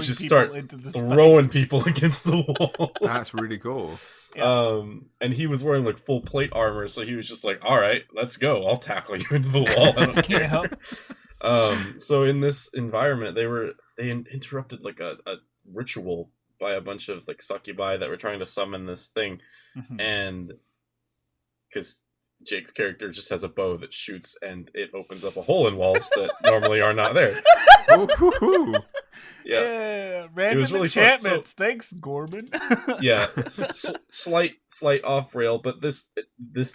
just start throwing people against the wall. That's really cool. Yeah. And he was wearing like full plate armor, so he was just like, all right, let's go. I'll tackle you into the wall. I don't care. So in this environment, they interrupted like a ritual by a bunch of like succubi that were trying to summon this thing, and because Jake's character just has a bow that shoots and it opens up a hole in walls that normally are not there. Yeah, random it was really enchantments. So, thanks, Gorman. Yeah, slight off rail, but this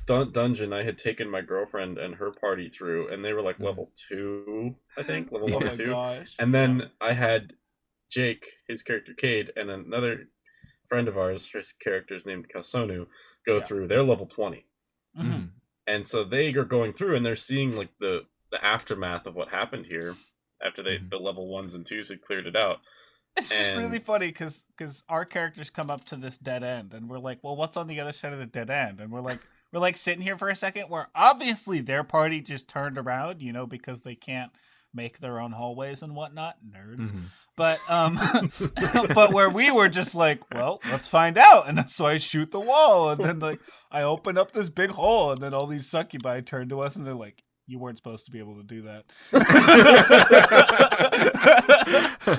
dungeon I had taken my girlfriend and her party through, and they were like level 2, I think, level 2. Gosh. And then I had Jake, his character Cade, and another friend of ours, his character is named Kalsonu, go through. They're level 20. And so they are going through and they're seeing like the aftermath of what happened here after the level 1s and 2s had cleared it out. It's just really funny because our characters come up to this dead end and we're like, well, what's on the other side of the dead end? And we're like sitting here for a second where obviously their party just turned around, because they can't make their own hallways and whatnot, nerds. But but where we were just like, well, let's find out. And so I shoot the wall, and then like I open up this big hole, and then all these succubi turn to us, and they're like, you weren't supposed to be able to do that.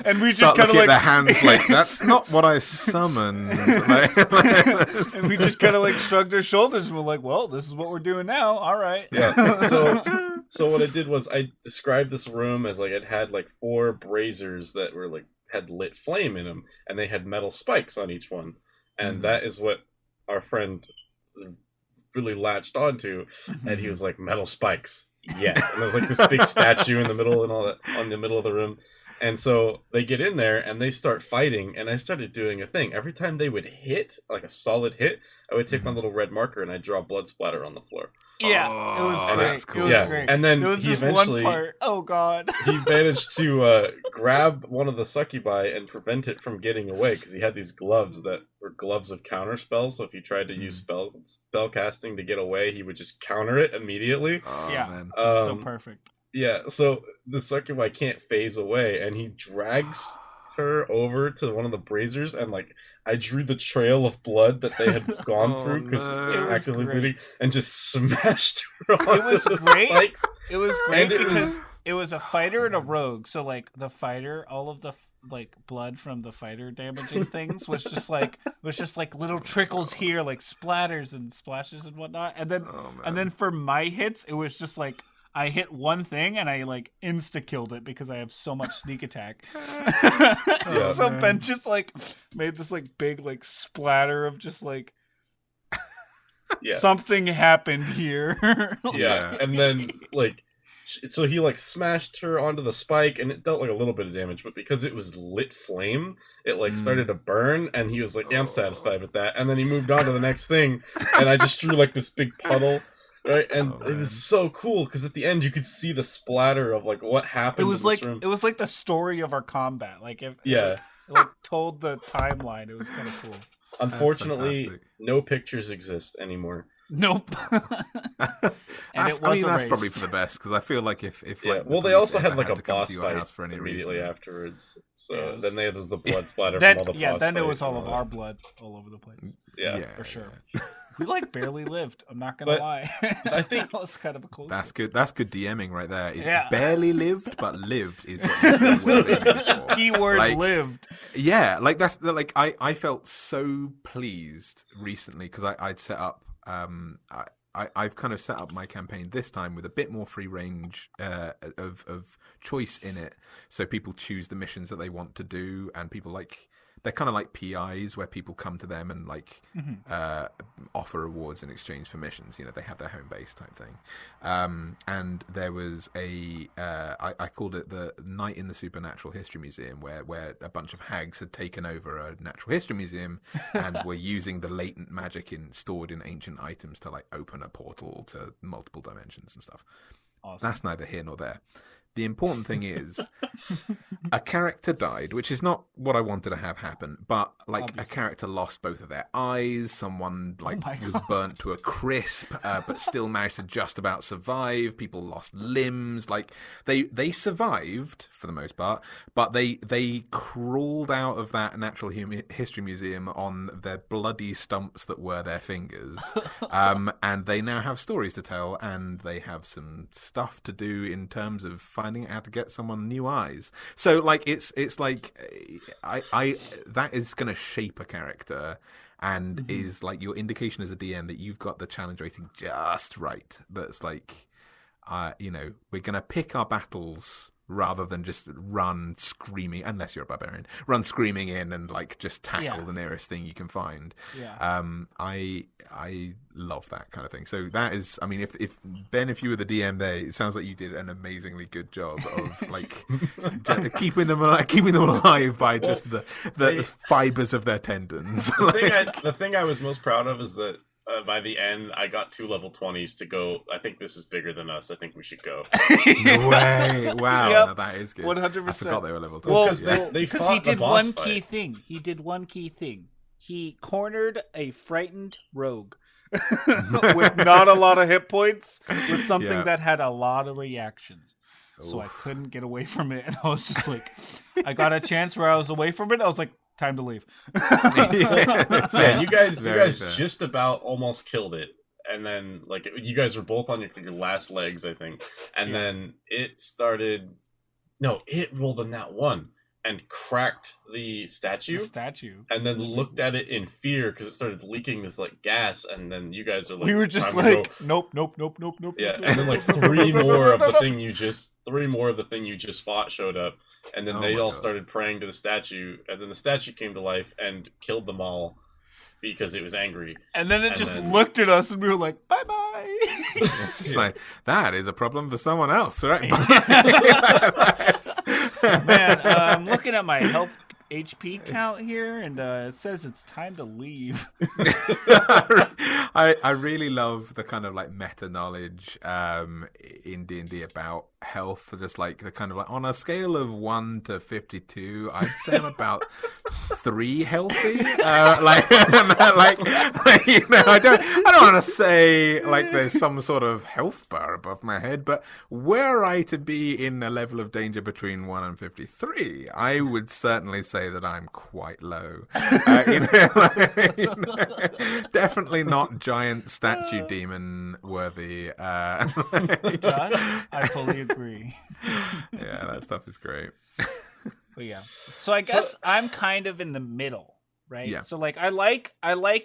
And we just kind of like their hands like, that's not what I summoned. And we just kind of like shrugged our shoulders and we're like, well, this is what we're doing now. All right. Yeah. So what I did was I described this room as like it had like 4 braziers that were like had lit flame in them, and they had metal spikes on each one, and that is what our friend really latched onto, and he was like, metal spikes, yes. And there was like this big statue in the middle and all that on the middle of the room. And so they get in there and they start fighting, and I started doing a thing. Every time they would hit, like a solid hit, I would take my little red marker and I'd draw blood splatter on the floor. Yeah, it was great. Cool. It was great. And then there was he this eventually, one part. Oh god, he managed to grab one of the succubi and prevent it from getting away because he had these gloves that were gloves of counter spells. So if you tried to use spell casting to get away, he would just counter it immediately. Man. So perfect. Yeah, so the succubi can't phase away, and he drags her over to one of the braziers, and like I drew the trail of blood that they had gone through because it's actively bleeding, and just smashed her on the spikes. It was great because it was a fighter and a rogue. So like the fighter, all of the like blood from the fighter damaging things was just like little trickles here, like splatters and splashes and whatnot. And then for my hits, it was just like I hit one thing and I like insta killed it because I have so much sneak attack. So Ben just like made this like big like splatter of just like something happened here. And then like so he like smashed her onto the spike and it dealt like a little bit of damage, but because it was lit flame, it like started to burn, and he was like, yeah, I'm satisfied with that. And then he moved on to the next thing, and I just drew like this big puddle. Right, and it was so cool because at the end you could see the splatter of like what happened. It was in this room. It was like the story of our combat. Like it like told the timeline. It was kind of cool. Unfortunately, no pictures exist anymore. Nope. That's probably for the best because I feel like if like well, they also had like a boss fight immediately afterwards. So then there was the blood splatter from all the boss then it was all of our blood all over the place. Yeah, for sure. We like barely lived. I'm not gonna lie. I think that was kind of a close. That's good. That's good DMing right there. Barely lived, but lived is what you're aiming for. Keyword like, lived. Yeah, like that's like I felt so pleased recently because I'd set up. I've kind of set up my campaign this time with a bit more free range of choice in it, so people choose the missions that they want to do, and people like they're kind of like PIs where people come to them and like offer rewards in exchange for missions. You know, they have their home base type thing. And there was I called it the Night in the Supernatural History Museum, where a bunch of hags had taken over a natural history museum and were using the latent magic stored in ancient items to like open a portal to multiple dimensions and stuff. Awesome. That's neither here nor there. The important thing is a character died, which is not what I wanted to have happen, but like obviously. A character lost both of their eyes, someone like was burnt to a crisp, but still managed to just about survive. People lost limbs. Like they survived for the most part, but they crawled out of that natural history museum on their bloody stumps that were their fingers. And they now have stories to tell, and they have some stuff to do in terms of finding out how to get someone new eyes. So like it's like I that is going to shape a character, and is like your indication as a DM that you've got the challenge rating just right. That's like you know, we're going to pick our battles rather than just run screaming, unless you're a barbarian, run screaming in and like just tackle the nearest thing you can find. I love that kind of thing. So that is, I mean, if Ben, if you were the DM there, it sounds like you did an amazingly good job of like keeping them alive by just the fibers of their tendons. The thing I was most proud of is that by the end, I got 2 level 20s to go. I think this is bigger than us. I think we should go. No way! Wow, yep. No, that is good. 100%. I forgot they were level 20s. Well, because he did one key thing. He did one key thing. He cornered a frightened rogue with not a lot of hit points, with something that had a lot of reactions. So I couldn't get away from it, and I was just like, I got a chance where I was away from it. I was like, time to leave. Yeah, you guys just about almost killed it, and then like you guys were both on your last legs, I think, and then it started. No, it rolled on that one and cracked the statue, and then looked at it in fear because it started leaking this like gas, and then you guys are like, we were just like, nope. Yeah, and then like three more of the thing you just fought showed up, and then they all started praying to the statue, and then the statue came to life and killed them all because it was angry. And then it looked at us, and we were like, bye bye. It's just like, that is a problem for someone else, right? Man, I'm looking at my health HP count here, and it says it's time to leave. I really love the kind of like meta knowledge in D&D about health. Just like the kind of like on a scale of 1 to 52, I'd say I'm about 3 healthy. You know, I don't want to say like there's some sort of health bar above my head, but were I to be in a level of danger between 1 and 53, I would certainly say that I'm quite low. Definitely not giant statue demon worthy. John, I fully agree. Yeah, that stuff is great. But yeah, so I guess I'm kind of in the middle, right? Yeah. So like I like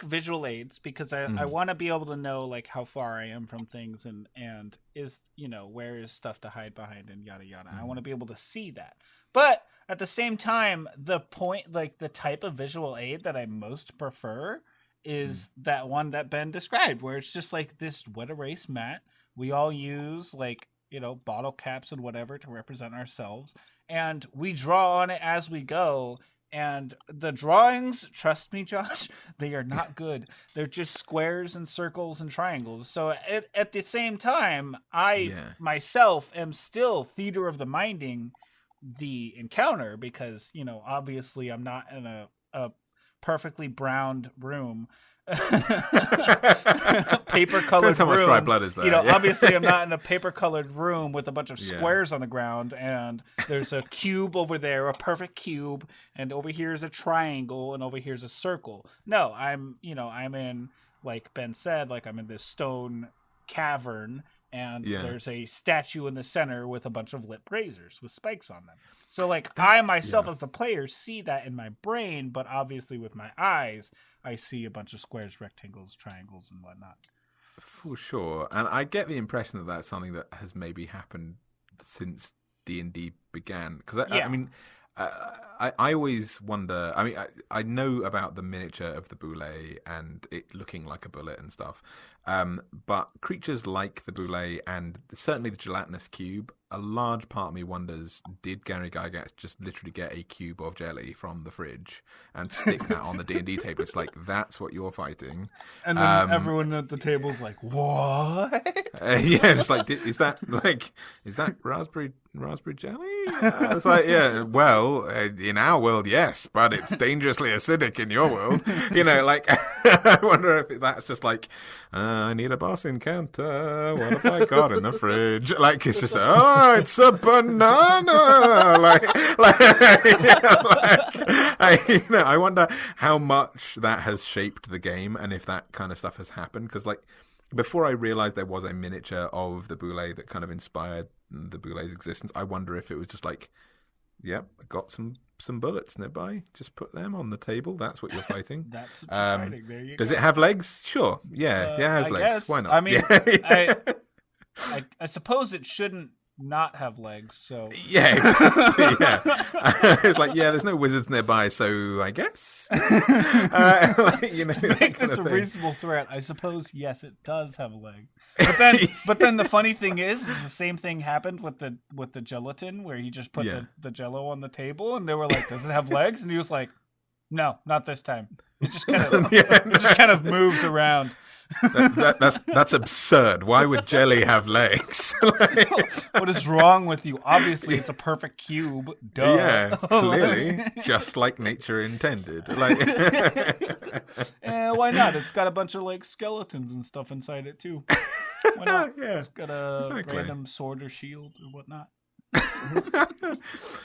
visual aids because I want to be able to know like how far I am from things and is, you know, where is stuff to hide behind and yada yada. I want to be able to see that, but at the same time, the type of visual aid that I most prefer is that one that Ben described, where it's just like this wet erase mat. We all use like, you know, bottle caps and whatever to represent ourselves, and we draw on it as we go. And the drawings, trust me, Josh, they are not good. They're just squares and circles and triangles. So at the same time, I myself am still theater of the minding the encounter, because, you know, obviously I'm not in a perfectly browned room. Paper colored how much room. dry blood is there. You know, obviously I'm not in a paper colored room with a bunch of squares on the ground, and there's a cube over there, a perfect cube, and over here is a triangle, and over here is a circle. No, I'm in, like Ben said, like I'm in this stone cavern, and there's a statue in the center with a bunch of lit braziers with spikes on them. So like I myself as the player see that in my brain, but obviously with my eyes I see a bunch of squares, rectangles, triangles, and whatnot. For sure. And I get the impression that that's something that has maybe happened since D&D began. Because I mean, I always wonder. I mean, I know about the miniature of the boule and it looking like a bullet and stuff, but creatures like the boule and certainly the gelatinous cube, a large part of me wonders, did Gary Gygax just literally get a cube of jelly from the fridge and stick that on the D&D table? It's like, that's what you're fighting. And then everyone at the table's like, what? Yeah, just like, is that raspberry jelly? It's like, yeah, well, in our world, yes, but it's dangerously acidic in your world. Like, I wonder if that's just like, I need a boss encounter. What have I got in the fridge? Like, it's just, oh, it's a banana. I wonder how much that has shaped the game and if that kind of stuff has happened. Because, like, before I realized there was a miniature of the boule that kind of inspired the boule's existence, I wonder if it was just like, yep, I got some bullets nearby. Just put them on the table. That's what you're fighting. That's what you're fighting. There you Does go. it have legs? Sure. Yeah, it has I legs. guess. Why not? I mean, yeah. I suppose it shouldn't not have legs. So yeah, exactly, yeah. It's like, yeah, there's no wizards nearby, so I guess. To make this a reasonable threat, I suppose yes, it does have legs. But then the funny thing is the same thing happened with the gelatin, where he just put the Jello on the table, and they were like, "Does it have legs?" And he was like, "No, not this time." It just kind of moves around. That's absurd. Why would jelly have legs? What is wrong with you? Obviously, it's a perfect cube. Duh. Yeah, clearly, just like nature intended. Why not? It's got a bunch of like skeletons and stuff inside it too. Why not? Yeah, it's got a random sword or shield or whatnot.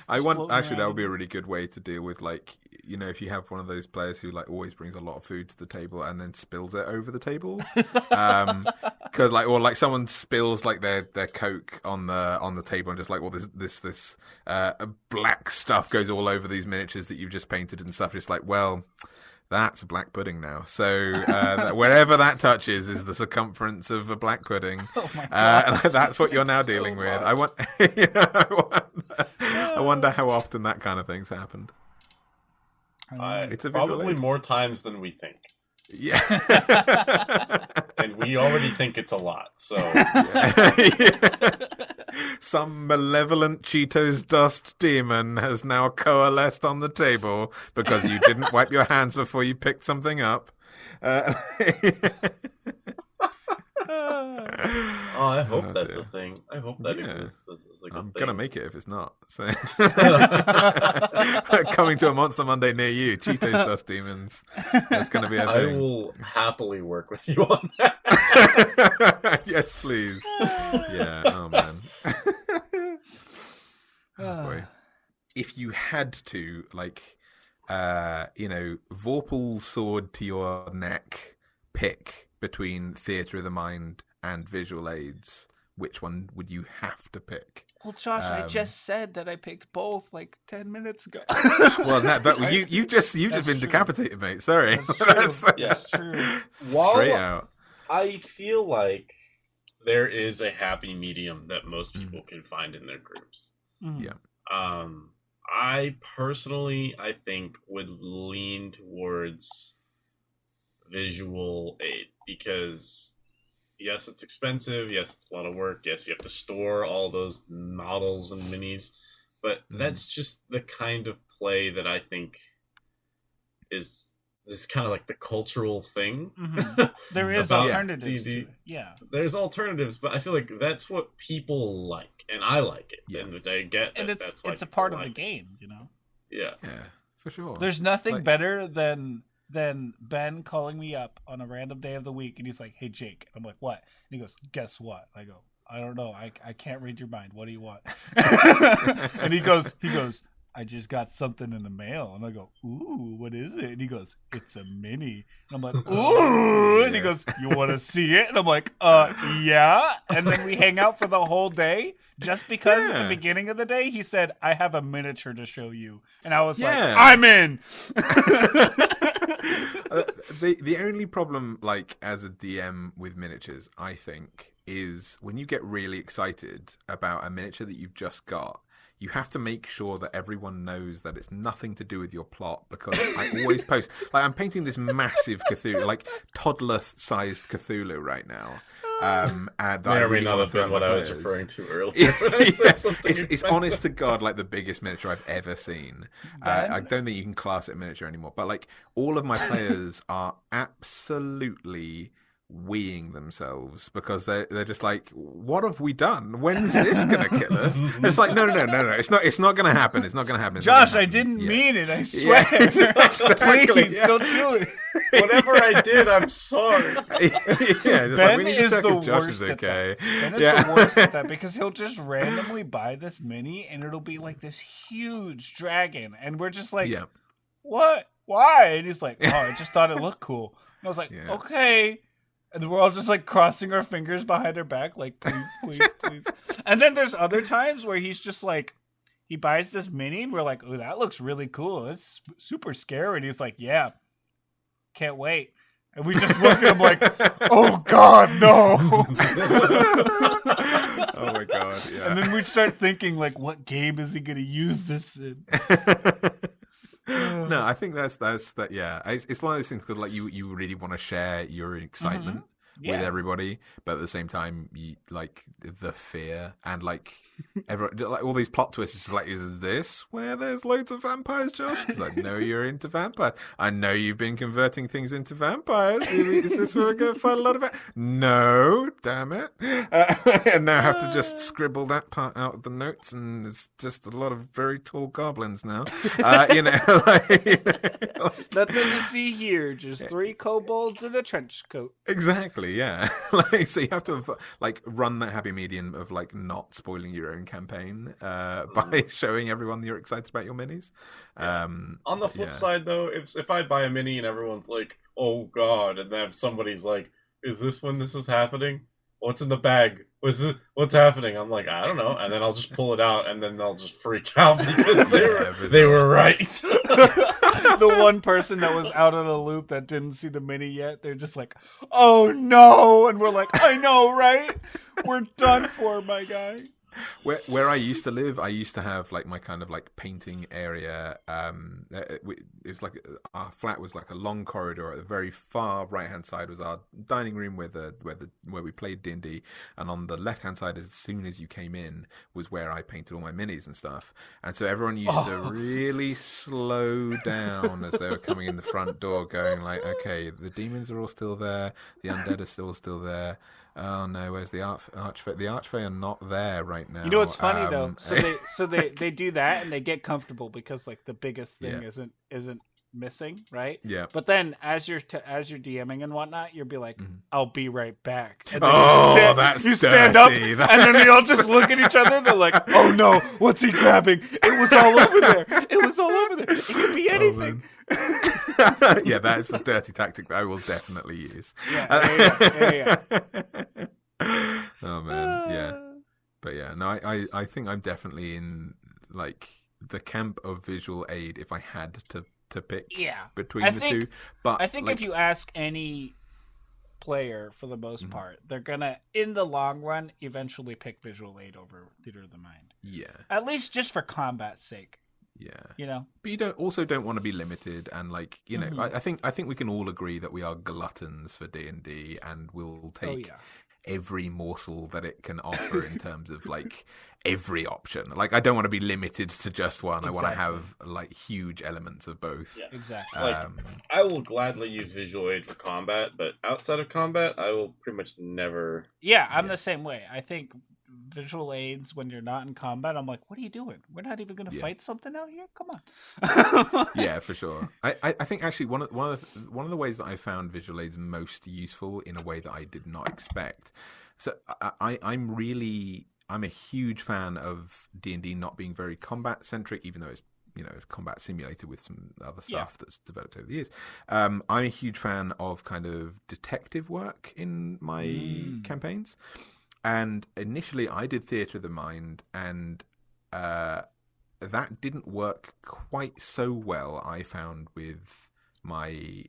I want actually that would be a really good way to deal with, like, if you have one of those players who like always brings a lot of food to the table and then spills it over the table, because or someone spills like their Coke on the table and just like, well, this black stuff goes all over these miniatures that you've just painted and stuff. Just like, well, that's black pudding now. So wherever that touches is the circumference of a black pudding. Oh my God. That's what you're now dealing with. I wonder how often that kind of thing's happened. It's probably more times than we think. Yeah. And we already think it's a lot, so. Yeah. Some malevolent Cheetos dust demon has now coalesced on the table because you didn't wipe your hands before you picked something up. I hope that's a thing. I hope that exists as a good I'm thing. gonna make it if it's not. So. Coming to a Monster Monday near you, Cheetos dust demons. That's gonna be a thing. I will happily work with you on that. Yes, please. Yeah. Oh man. Oh boy. If you had to, like, Vorpal's sword to your neck, pick between Theatre of the Mind and Visual Aids, which one would you have to pick? Well, Josh, I just said that I picked both like 10 minutes ago. Well, you've just been decapitated, mate. Sorry. That's true. Straight out. I feel like there is a happy medium that most people can find in their groups. Mm-hmm. Yeah. I personally, I think, would lean towards Visual Aid because, yes, it's expensive. Yes, it's a lot of work. Yes, you have to store all those models and minis. But that's just the kind of play that I think is kind of like the cultural thing. Mm-hmm. There is alternatives to it. Yeah. There's alternatives, but I feel like that's what people like, and I like it. Yeah. And I get that. And That's why it's a part like of the game, Yeah. Yeah, for sure. There's nothing better than Ben calling me up on a random day of the week, and he's like, "Hey, Jake." I'm like, "What?" And he goes, "Guess what?" I go, "I don't know. I can't read your mind. What do you want?" And he goes, "I just got something in the mail." And I go, "Ooh, what is it?" And he goes, "It's a mini." And I'm like, "Ooh." And he goes, "You want to see it?" And I'm like, yeah." And then we hang out for the whole day just because at the beginning of the day he said, "I have a miniature to show you." And I was like, "I'm in." The only problem, like, as a DM with miniatures, I think, is when you get really excited about a miniature that you've just got, you have to make sure that everyone knows that it's nothing to do with your plot, because I always post, like, I'm painting this massive Cthulhu, like toddler-sized Cthulhu right now. And that may or may really not want have to throw been at what my I was players. referring to earlier when I said something It's honest to God, like the biggest miniature I've ever seen. I don't think you can class it miniature anymore, but like all of my players are absolutely weeing themselves because they're just like, what have we done? When's this gonna kill us? It's like, no, it's not gonna happen. It's not gonna happen. Josh, I didn't mean it, I swear. Yeah, exactly, Please don't do it. Whatever I did, I'm sorry. Just Ben we need to is check the if Josh worst is okay. at that. Ben is the worst at that because he'll just randomly buy this mini and it'll be like this huge dragon, and we're just like, what? Why? And he's like, oh, I just thought it looked cool. And I was like, okay. And we're all just like crossing our fingers behind our back, like, please. And then there's other times where he's just like, he buys this mini and we're like, oh, that looks really cool. It's super scary. And he's like, yeah, can't wait. And we just look at him like, oh God, no. Oh my God, yeah. And then we start thinking like, what game is he going to use this in? No, I think that's that. Yeah, it's one of those things because like you really want to share your excitement with everybody, but at the same time, you like the fear and like like all these plot twists. It's just like, is this where there's loads of vampires, Josh? Because I know you're into vampires. I know you've been converting things into vampires. Is this where we're going to find a lot of No, damn it! And now I have to just scribble that part out of the notes, and it's just a lot of very tall goblins now. Nothing to see here. Just 3 kobolds in a trench coat. Exactly. Yeah. So you have to like run that happy medium of like not spoiling your own campaign by showing everyone that you're excited about your minis. On the flip side, though, if I buy a mini and everyone's like, "Oh God," and then somebody's like, "Is this when this is happening? What's in the bag? What's happening?" I'm like, I don't know, and then I'll just pull it out, and then they'll just freak out because they were right. The one person that was out of the loop that didn't see the mini yet, they're just like, "Oh no!" And we're like, "I know, right? We're done for, my guy." Where I used to live, I used to have like my kind of like painting area. It was like our flat was like a long corridor. At the very far right hand side was our dining room where we played D&D, and on the left hand side, as soon as you came in, was where I painted all my minis and stuff. And so everyone used to really slow down as they were coming in the front door, going like, "Okay, the demons are all still there, the undead are still there. Oh no, where's the archfey? The archfey are not there right now." You know what's funny though? So they do that and they get comfortable because like the biggest thing isn't missing, right? Yeah. But then as you're DMing and whatnot, you'll be like, "I'll be right back." And then you stand up, and then they all just look at each other. They're like, "Oh no, what's he grabbing? It was all over there. It was all over there. It could be anything." Yeah, that is the dirty tactic that I will definitely use. Yeah. Oh man, yeah. But yeah, no, I think I'm definitely in like the camp of visual aid if I had to pick between the two. But I think if you ask any player, for the most part, they're gonna, in the long run, eventually pick visual aid over theater of the mind. Yeah. At least just for combat's sake. Yeah. You know? But you don't want to be limited, and like, you know, I think we can all agree that we are gluttons for D&D, and we'll take every morsel that it can offer in terms of like every option. Like, I don't want to be limited to just one. I want to have like huge elements of both. Yeah, exactly. Like, I will gladly use visual aid for combat, but outside of combat, I will pretty much never. Yeah, I'm the same way. I think visual aids when you're not in combat, I'm like, what are you doing? We're not even going to fight something out here? Come on. Yeah, for sure. I think actually one of the ways that I found visual aids most useful in a way that I did not expect. So I'm a huge fan of D&D not being very combat centric, even though it's, you know, it's combat simulated with some other stuff that's developed over the years. I'm a huge fan of kind of detective work in my campaigns. And initially I did Theatre of the Mind, and that didn't work quite so well, I found, with my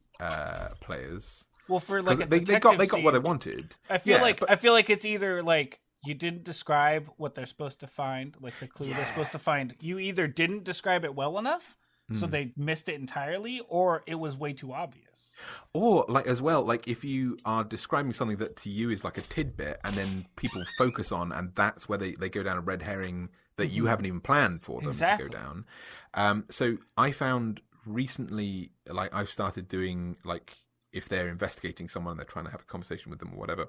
players. Well, for like they got what they wanted. I feel like it's either like you didn't describe what they're supposed to find, like the clue they're supposed to find. You either didn't describe it well enough, so they missed it entirely, or it was way too obvious. Or like as well, like if you are describing something that to you is like a tidbit, and then people focus on, and that's where they go down a red herring that you haven't even planned for them to go down. So I found recently, like I've started doing, like if they're investigating someone and they're trying to have a conversation with them or whatever,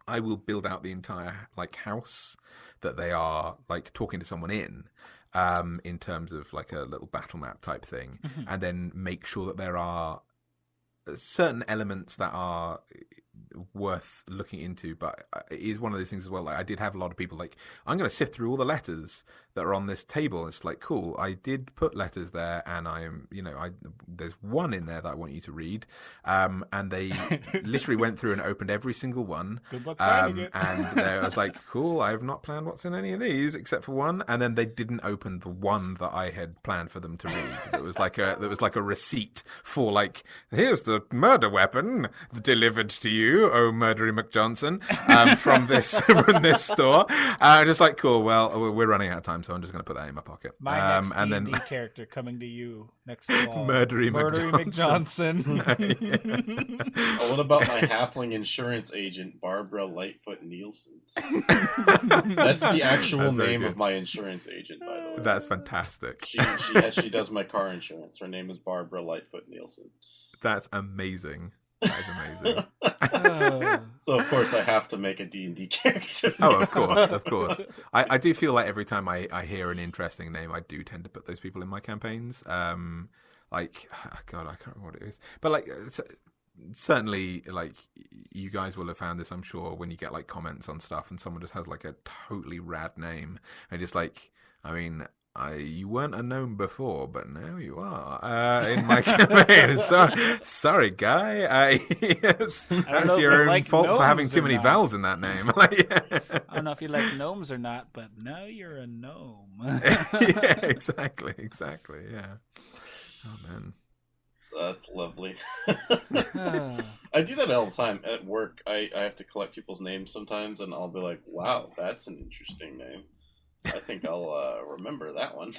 I will build out the entire like house that they are like talking to someone in terms of like a little battle map type thing, and then make sure that there are certain elements that are worth looking into. But it is one of those things as well, like I did have a lot of people like, I'm going to sift through all the letters that are on this table. It's like, cool, I did put letters there, and I am, there's one in there that I want you to read, and they literally went through and opened every single one. Good luck finding it. And I was like, cool, I have not planned what's in any of these except for one. And then they didn't open the one that I had planned for them to read. It was like a receipt for like, here's the murder weapon delivered to you, oh murdery McJohnson, from this store. Just like, cool, well, we're running out of time, so I'm just going to put that in my pocket. My next D&D character coming to you next fall. Murdery McJohnson. Oh, what about my halfling insurance agent, Barbara Lightfoot Nielsen? That's the actual name of my insurance agent, by the way. That's fantastic. She does my car insurance. Her name is Barbara Lightfoot Nielsen. That's amazing. That is amazing. So of course I have to make a D&D character. Oh, of course. I do feel like every time I hear an interesting name, I do tend to put those people in my campaigns. Like, God, I can't remember what it is, but like certainly, like you guys will have found this, I'm sure, when you get like comments on stuff and someone just has like a totally rad name, and just like, I mean, you weren't a gnome before, but now you are in my campaign. Sorry, guy. That's your own fault for having too many vowels in that name. I don't know if you like gnomes or not, but now you're a gnome. Yeah, exactly. Yeah. Oh man, that's lovely. I do that all the time at work. I have to collect people's names sometimes, and I'll be like, "Wow, that's an interesting name. I think I'll remember that one."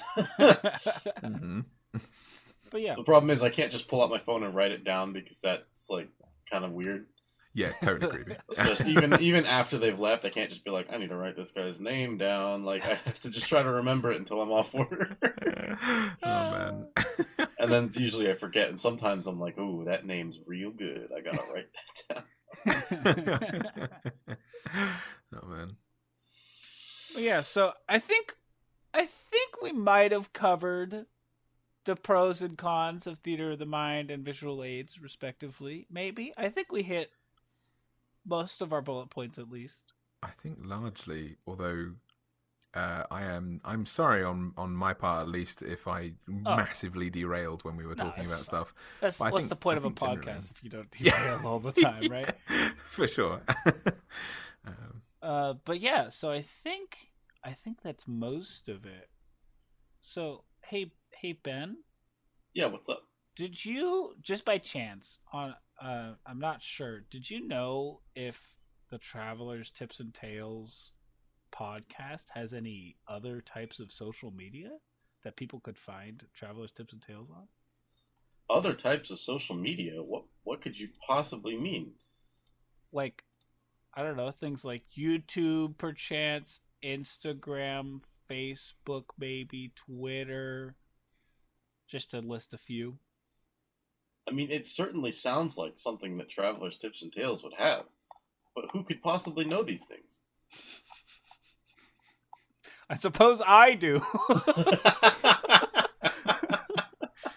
But yeah, the problem is I can't just pull out my phone and write it down, because that's like kind of weird. Yeah, totally creepy. Especially even after they've left, I can't just be like, I need to write this guy's name down. Like, I have to just try to remember it until I'm off work. Oh man. And then usually I forget, and sometimes I'm like, ooh, that name's real good. I gotta write that down. Oh man. Yeah, so I think we might have covered the pros and cons of theater of the mind and visual aids, respectively. Maybe. I think we hit most of our bullet points, at least. I think largely, although I'm sorry on my part, at least, if I massively derailed when we were talking about stuff. What's the point of a podcast if you don't derail all the time, right? For sure. But yeah, so I think that's most of it. So hey Ben. Yeah, what's up? Did you, just by chance, I'm not sure, did you know if the Travelers Tips and Tales podcast has any other types of social media that people could find Travelers Tips and Tales on? Other types of social media? What could you possibly mean? Like, I don't know, things like YouTube, perchance, Instagram, Facebook, maybe Twitter, just to list a few. I mean, it certainly sounds like something that Travelers Tips and Tales would have, but who could possibly know these things? I suppose I do.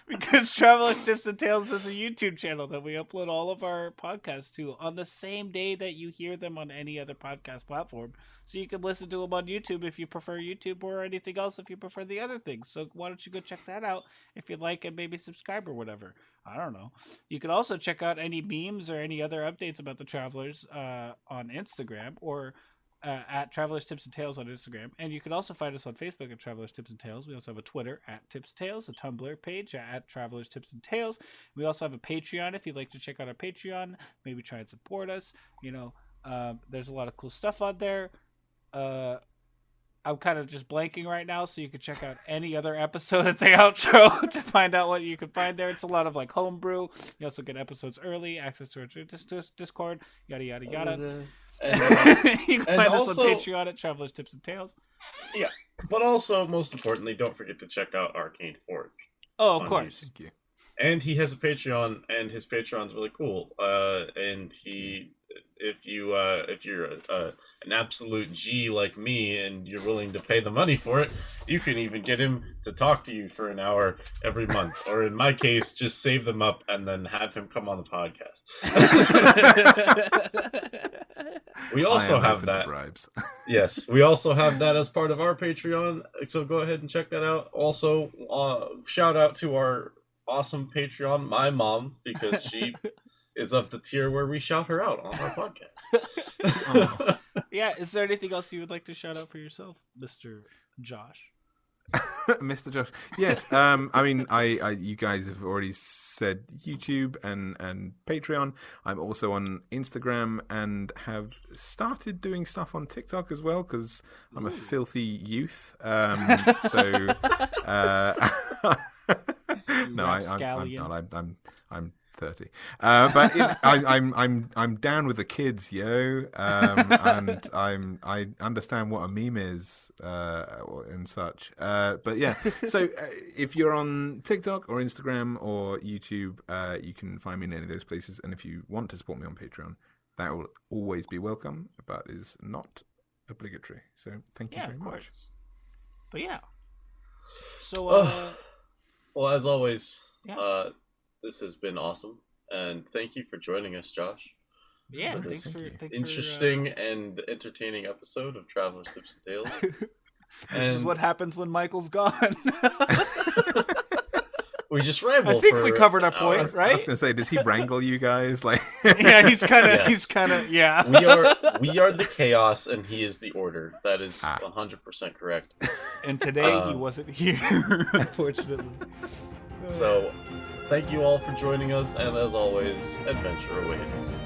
Because Travelers Tips and Tales is a YouTube channel that we upload all of our podcasts to on the same day that you hear them on any other podcast platform. So you can listen to them on YouTube if you prefer YouTube, or anything else if you prefer the other things. So why don't you go check that out if you'd like, and maybe subscribe or whatever. I don't know. You can also check out any memes or any other updates about the Travelers on Instagram, or at Travelers Tips and Tales on Instagram. And you can also find us on Facebook at Travelers Tips and Tales. We also have a Twitter at Tips Tales, a Tumblr page at Travelers Tips and Tales. We also have a Patreon if you'd like to check out our Patreon, maybe try and support us. There's a lot of cool stuff on there. I'm kind of just blanking right now, so you can check out any other episode at the outro to find out what you can find there. It's a lot of like homebrew. You also get episodes early, access to our Discord, yada yada yada. You can find us on Patreon at Travelers Tips and Tales. Yeah, but also most importantly, don't forget to check out Arcane Forge. Oh, of course. Thank you. And he has a Patreon, and his Patreon's really cool. And he, if you're an absolute G like me, and you're willing to pay the money for it, you can even get him to talk to you for an hour every month. Or in my case, just save them up and then have him come on the podcast. We also have that. Bribes. Yes, we also have that as part of our Patreon. So go ahead and check that out. Also, shout out to our awesome Patreon, my mom, because she is of the tier where we shout her out on our podcast. Yeah, is there anything else you would like to shout out for yourself, Mr. Josh? Mr. Josh. Yes. I mean, you guys have already said YouTube and Patreon. I'm also on Instagram and have started doing stuff on TikTok as well because I'm a filthy youth. So. No, I'm not. I'm 30. But I'm down with the kids, yo. And I understand what a meme is and such. But yeah, so if you're on TikTok or Instagram or YouTube, you can find me in any of those places. And if you want to support me on Patreon, that will always be welcome, but is not obligatory. So thank you very much. But yeah. So well, as always, yeah. This has been awesome, and thank you for joining us, Josh. Yeah, thanks for interesting and entertaining episode of Travelers Tips and Tales. This is what happens when Michael's gone. We just ramble. I think we covered our point, right? I was gonna say, does he wrangle you guys? Like, yeah, he's kind of, yeah. We are the chaos, and he is the order. That is 100% correct. And today he wasn't here, unfortunately. So, thank you all for joining us, and as always, adventure awaits.